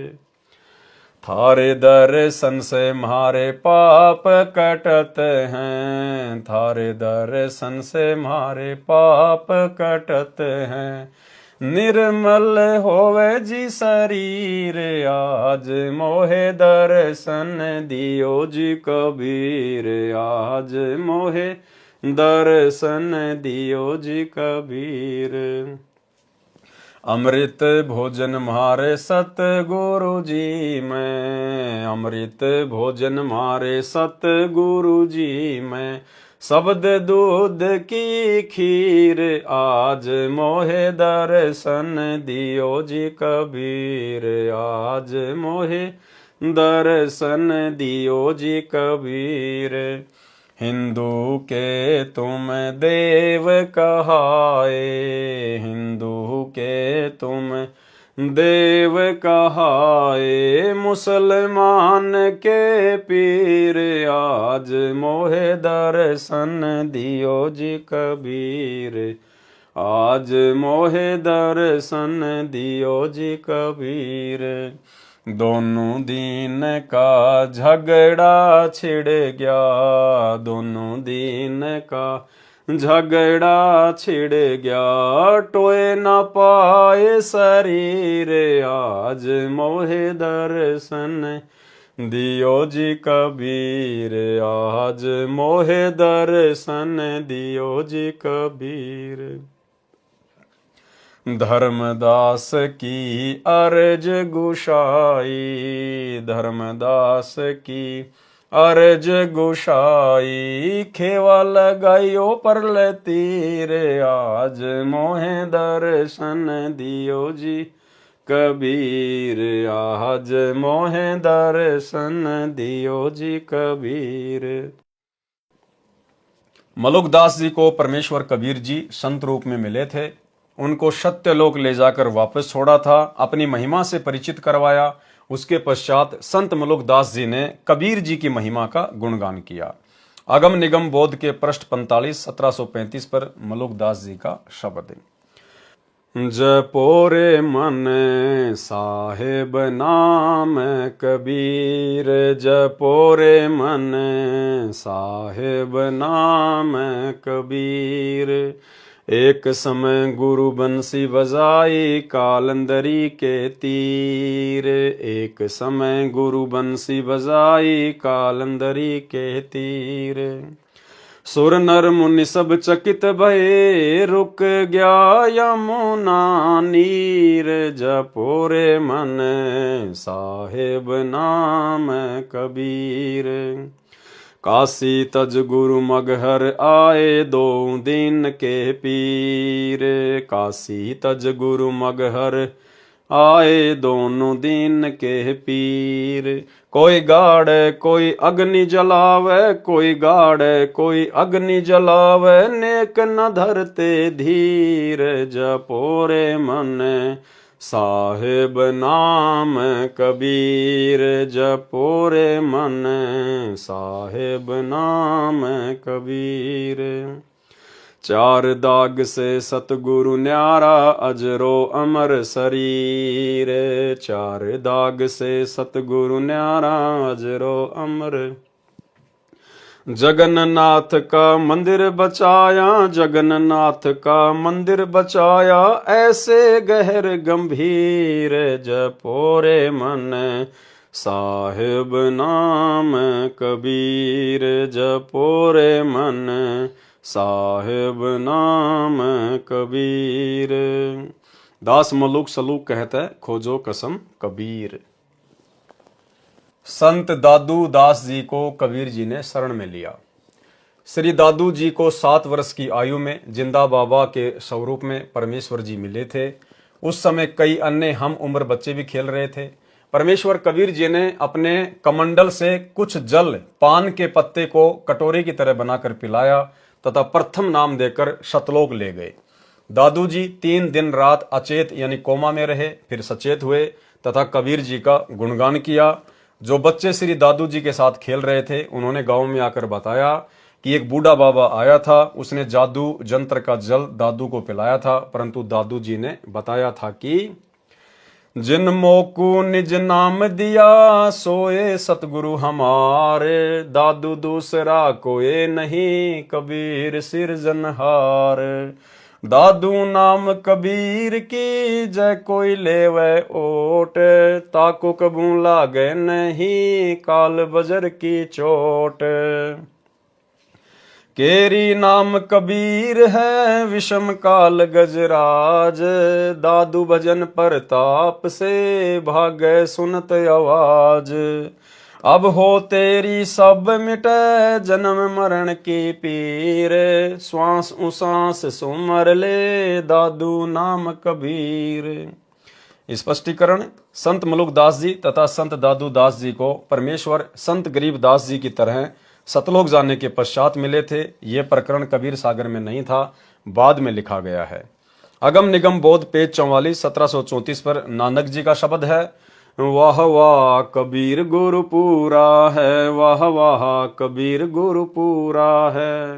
थारे दर्शन से मारे पाप कटत हैं, थारे दर्शन से मारे पाप कटत हैं। निर्मल होवे जी शरीर। आज मोहे दर्शन दियो जी कबीर। आज मोहे दर्शन दियो जी कबीर। अमृत भोजन मारे सतगुरु जी मैं, अमृत भोजन मारे सतगुरु जी मैं, शब्द दूध की खीर आज मोहे दर्शन दियो जी कबीर, आज मोहे दर्शन दियो जी कबीर। हिंदू के तुम देव कहाए, हिंदू के तुम देव कहाए, मुसलमान के पीर आज मोहे दर्शन दियो जी कबीर, आज मोहे दर्शन दियो जी कबीर। दोनों दीन का झगड़ा छिड़ गया, दोनों दीन का झगड़ा छिड़ गया, टोए न पाए शरीर आज मोहे दर्शन दियो जी कबीर, आज मोहे दर्शन दियो जी कबीर। धर्मदास की अर्ज गुशाई, धर्मदास की अर्ज गुशाई, खेवा लगाइयो पर ले तीर आज मोहे दर्शन दियो जी कबीर, आज मोहे दर्शन दियो जी कबीर। मलुकदास जी को परमेश्वर कबीर जी संत रूप में मिले थे। उनको सत्यलोक ले जाकर वापस छोड़ा था, अपनी महिमा से परिचित करवाया। उसके पश्चात संत मलुकदास जी ने कबीर जी की महिमा का गुणगान किया। अगम निगम बोध के पृष्ठ 45 1735 पर मलुकदास जी का शब्द है। जपोरे मन साहेब नाम कबीर, जपोरे मन साहेब नाम कबीर। एक समय गुरु बंसी बजाई कालंदरी के तीर, एक समय गुरु बंसी बजाई कालंदरी के तीर। सुर नर मुनि सब चकित भये, रुक गया यमुना नीर, जपोरे मन साहेब नाम कबीर। काशी तज गुरु मगहर आए दो दिन के पीर, काशी तज गुरु मगहर आए दोनों दिन के पीर। कोई गाड़े कोई अग्नि जलावे, कोई गाड़े कोई अग्नि जलावे, नेक न धरते धीर, जपोरे मन साहेब नाम कबीर, जपोरे मन साहेब नाम कबीर। चार दाग से सतगुरु न्यारा अजरो अमर शरीर, चार दाग से सतगुरु न्यारा अजरो अमर। जगन्नाथ का मंदिर बचाया, जगन्नाथ का मंदिर बचाया, ऐसे गहर गंभीर, जपोरे मन साहिब नाम कबीर, जपोरे मन साहिब नाम कबीर। दास मलुक सलूक कहता है, खोजो कसम कबीर। संत दादू दास जी को कबीर जी ने शरण में लिया। श्री दादू जी को 7 वर्ष की आयु में जिंदा बाबा के स्वरूप में परमेश्वर जी मिले थे। उस समय कई अन्य हम उम्र बच्चे भी खेल रहे थे। परमेश्वर कबीर जी ने अपने कमंडल से कुछ जल पान के पत्ते को कटोरे की तरह बनाकर पिलाया तथा प्रथम नाम देकर सतलोक ले गए। दादू जी 3 दिन रात अचेत यानी कोमा में रहे, फिर सचेत हुए तथा कबीर जी का गुणगान किया। जो बच्चे श्री दादू जी के साथ खेल रहे थे उन्होंने गांव में आकर बताया कि एक बूढ़ा बाबा आया था, उसने जादू जंत्र का जल दादू को पिलाया था, परंतु दादू जी ने बताया था कि जिन मोकू निज नाम दिया सोए सतगुरु हमारे, दादू दूसरा कोई नहीं कबीर सिरजनहार। दादू नाम कबीर की जय कोई लेवे ओट, ताको कबू लागे नहीं काल बजर की चोट। केरी नाम कबीर है विषम काल गजराज, दादू भजन परताप से भागे सुनत आवाज। अब हो तेरी सब मिटे जन्म मरण की पीर, श्वास उसास सुमर ले दादू नाम कबीर। स्पष्टीकरण, संत मलुकदास जी तथा संत दादू दास जी को परमेश्वर संत गरीबदास जी की तरह सतलोक जाने के पश्चात मिले थे। ये प्रकरण कबीर सागर में नहीं था, बाद में लिखा गया है। अगम निगम बोध पेज 44 1734 पर नानक जी का शब्द है, वाह वाह कबीर गुरु पूरा है, वाह वाह कबीर गुरु पूरा है।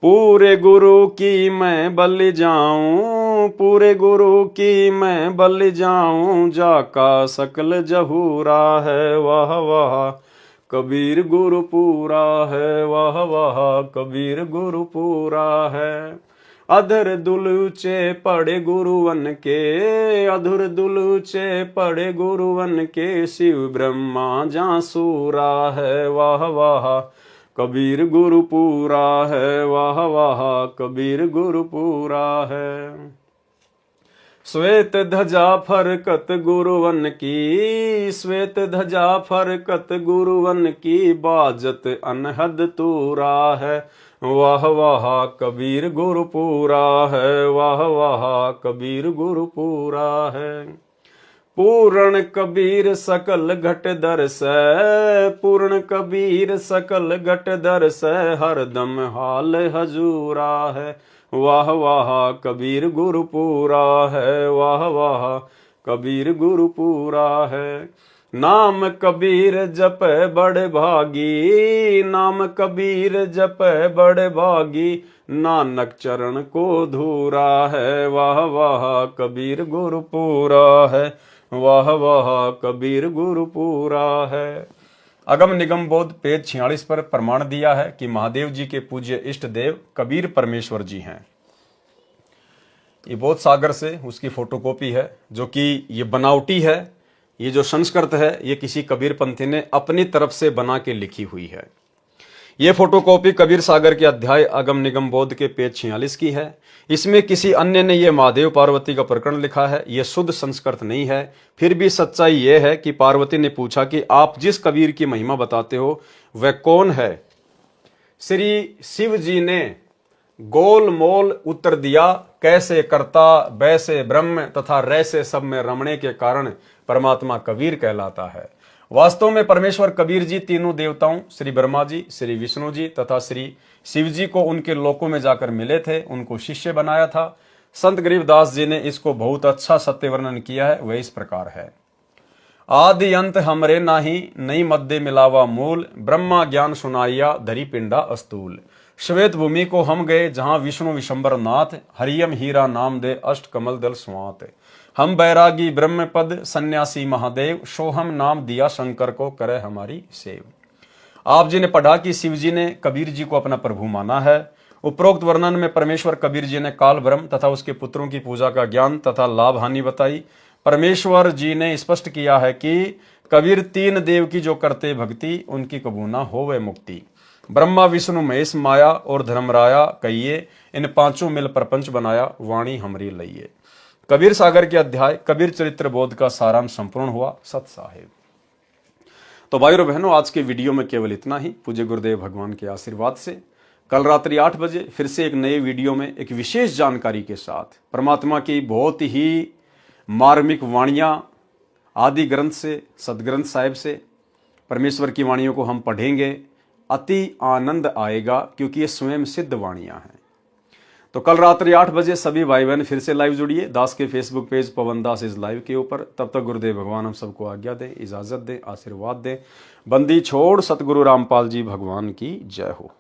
पूरे गुरु की मैं बलि जाऊं, पूरे गुरु की मैं बलि जाऊं, जाका सकल जहूरा है, वाह वाह कबीर गुरु पूरा है, वाह वाह कबीर गुरु पूरा है। अधर दुलूचे पड़े गुरुवन के, अधुर दुलूचे पड़े गुरुवन के, शिव ब्रह्मा जासूरा है, वाह वाह कबीर गुरु पूरा है, वाह वाह कबीर गुरु पूरा है। श्वेत ध्वजा फरकत गुरुवन की, श्वेत ध्वजा फरकत गुरुवन की, बाजत अनहद तूरा है, वाह वाह कबीर गुरु पूरा है, वाह वाह कबीर गुरु पूरा है। पूर्ण कबीर सकल घट दरस, पूर्ण कबीर सकल घट दरस, हरदम हाल हजूरा है, वाह वाह कबीर गुरु पूरा है, वाह वाह कबीर गुरु पूरा है। नाम कबीर जप बड़े भागी, नाम कबीर जप बड़े भागी, नानक चरण को धूरा है, वाह वाह कबीर गुरु पूरा है, वाह वाह कबीर गुरु पूरा है। अगम निगम बोध पेज 46 पर प्रमाण दिया है कि महादेव जी के पूज्य इष्ट देव कबीर परमेश्वर जी हैं। ये बोध सागर से उसकी फोटोकॉपी है, जो कि ये बनावटी है। ये जो संस्कृत है ये किसी कबीर पंथी ने अपनी तरफ से बना के लिखी हुई है। ये फोटोकॉपी कबीर सागर के अध्याय अगम निगम बोध के पेज 46 की है। इसमें किसी अन्य ने यह महादेव पार्वती का प्रकरण लिखा है। यह शुद्ध संस्कृत नहीं है। फिर भी सच्चाई यह है कि पार्वती ने पूछा कि आप जिस कबीर की महिमा बताते हो वह कौन है। श्री शिव जी ने गोल मोल उत्तर दिया, कैसे कर्ता वैसे ब्रह्म तथा रैसे सब में रमणे के कारण परमात्मा कबीर कहलाता है। वास्तव में परमेश्वर कबीर जी तीनों देवताओं श्री ब्रह्मा जी, श्री विष्णु जी तथा श्री शिव जी को उनके लोकों में जाकर मिले थे, उनको शिष्य बनाया था। संत गरीबदास जी ने इसको बहुत अच्छा सत्य वर्णन किया है। वह इस प्रकार है, आदि अंत हमरे नाही, नई मध्य मिलावा मूल, ब्रह्मा ज्ञान सुनाइया धरी पिंडा अस्तूल। श्वेत भूमि को हम गए जहां विष्णु विशंबर नाथ, हरियम हीरा नाम दे अष्ट कमल दल स्वात। हम बैरागी ब्रह्म पद सन्यासी महादेव, सोहम नाम दिया शंकर को करे हमारी सेव। आप जी ने पढ़ा कि शिव जी ने कबीर जी को अपना प्रभु माना है। उपरोक्त वर्णन में परमेश्वर कबीर जी ने काल ब्रह्म तथा उसके पुत्रों की पूजा का ज्ञान तथा लाभ हानि बताई। परमेश्वर जी ने स्पष्ट किया है कि कबीर तीन देव की जो करते भक्ति, उनकी कबूना होवे मुक्ति। ब्रह्मा विष्णु महेश माया और धर्मराया कहिए, इन पांचों मिल प्रपंच बनाया, वाणी हमरी लइये। कबीर सागर के अध्याय कबीर चरित्र बोध का सारांश संपूर्ण हुआ। सत साहिब। तो भाइयों और बहनों, आज के वीडियो में केवल इतना ही। पूज्य गुरुदेव भगवान के आशीर्वाद से कल रात्रि 8 बजे फिर से एक नए वीडियो में एक विशेष जानकारी के साथ परमात्मा की बहुत ही मार्मिक वाणियां आदि ग्रंथ से, सदग्रंथ साहिब से परमेश्वर की वाणियों को हम पढ़ेंगे। अति आनंद आएगा क्योंकि ये स्वयं सिद्ध वाणियां हैं। तो कल रात्रि 8 बजे सभी भाई बहन फिर से लाइव जुड़िए दास के फेसबुक पेज पवन दास इस लाइव के ऊपर। तब तक गुरुदेव भगवान हम सबको आज्ञा दें, इजाजत दें, आशीर्वाद दें। बंदी छोड़ सतगुरु रामपाल जी भगवान की जय हो।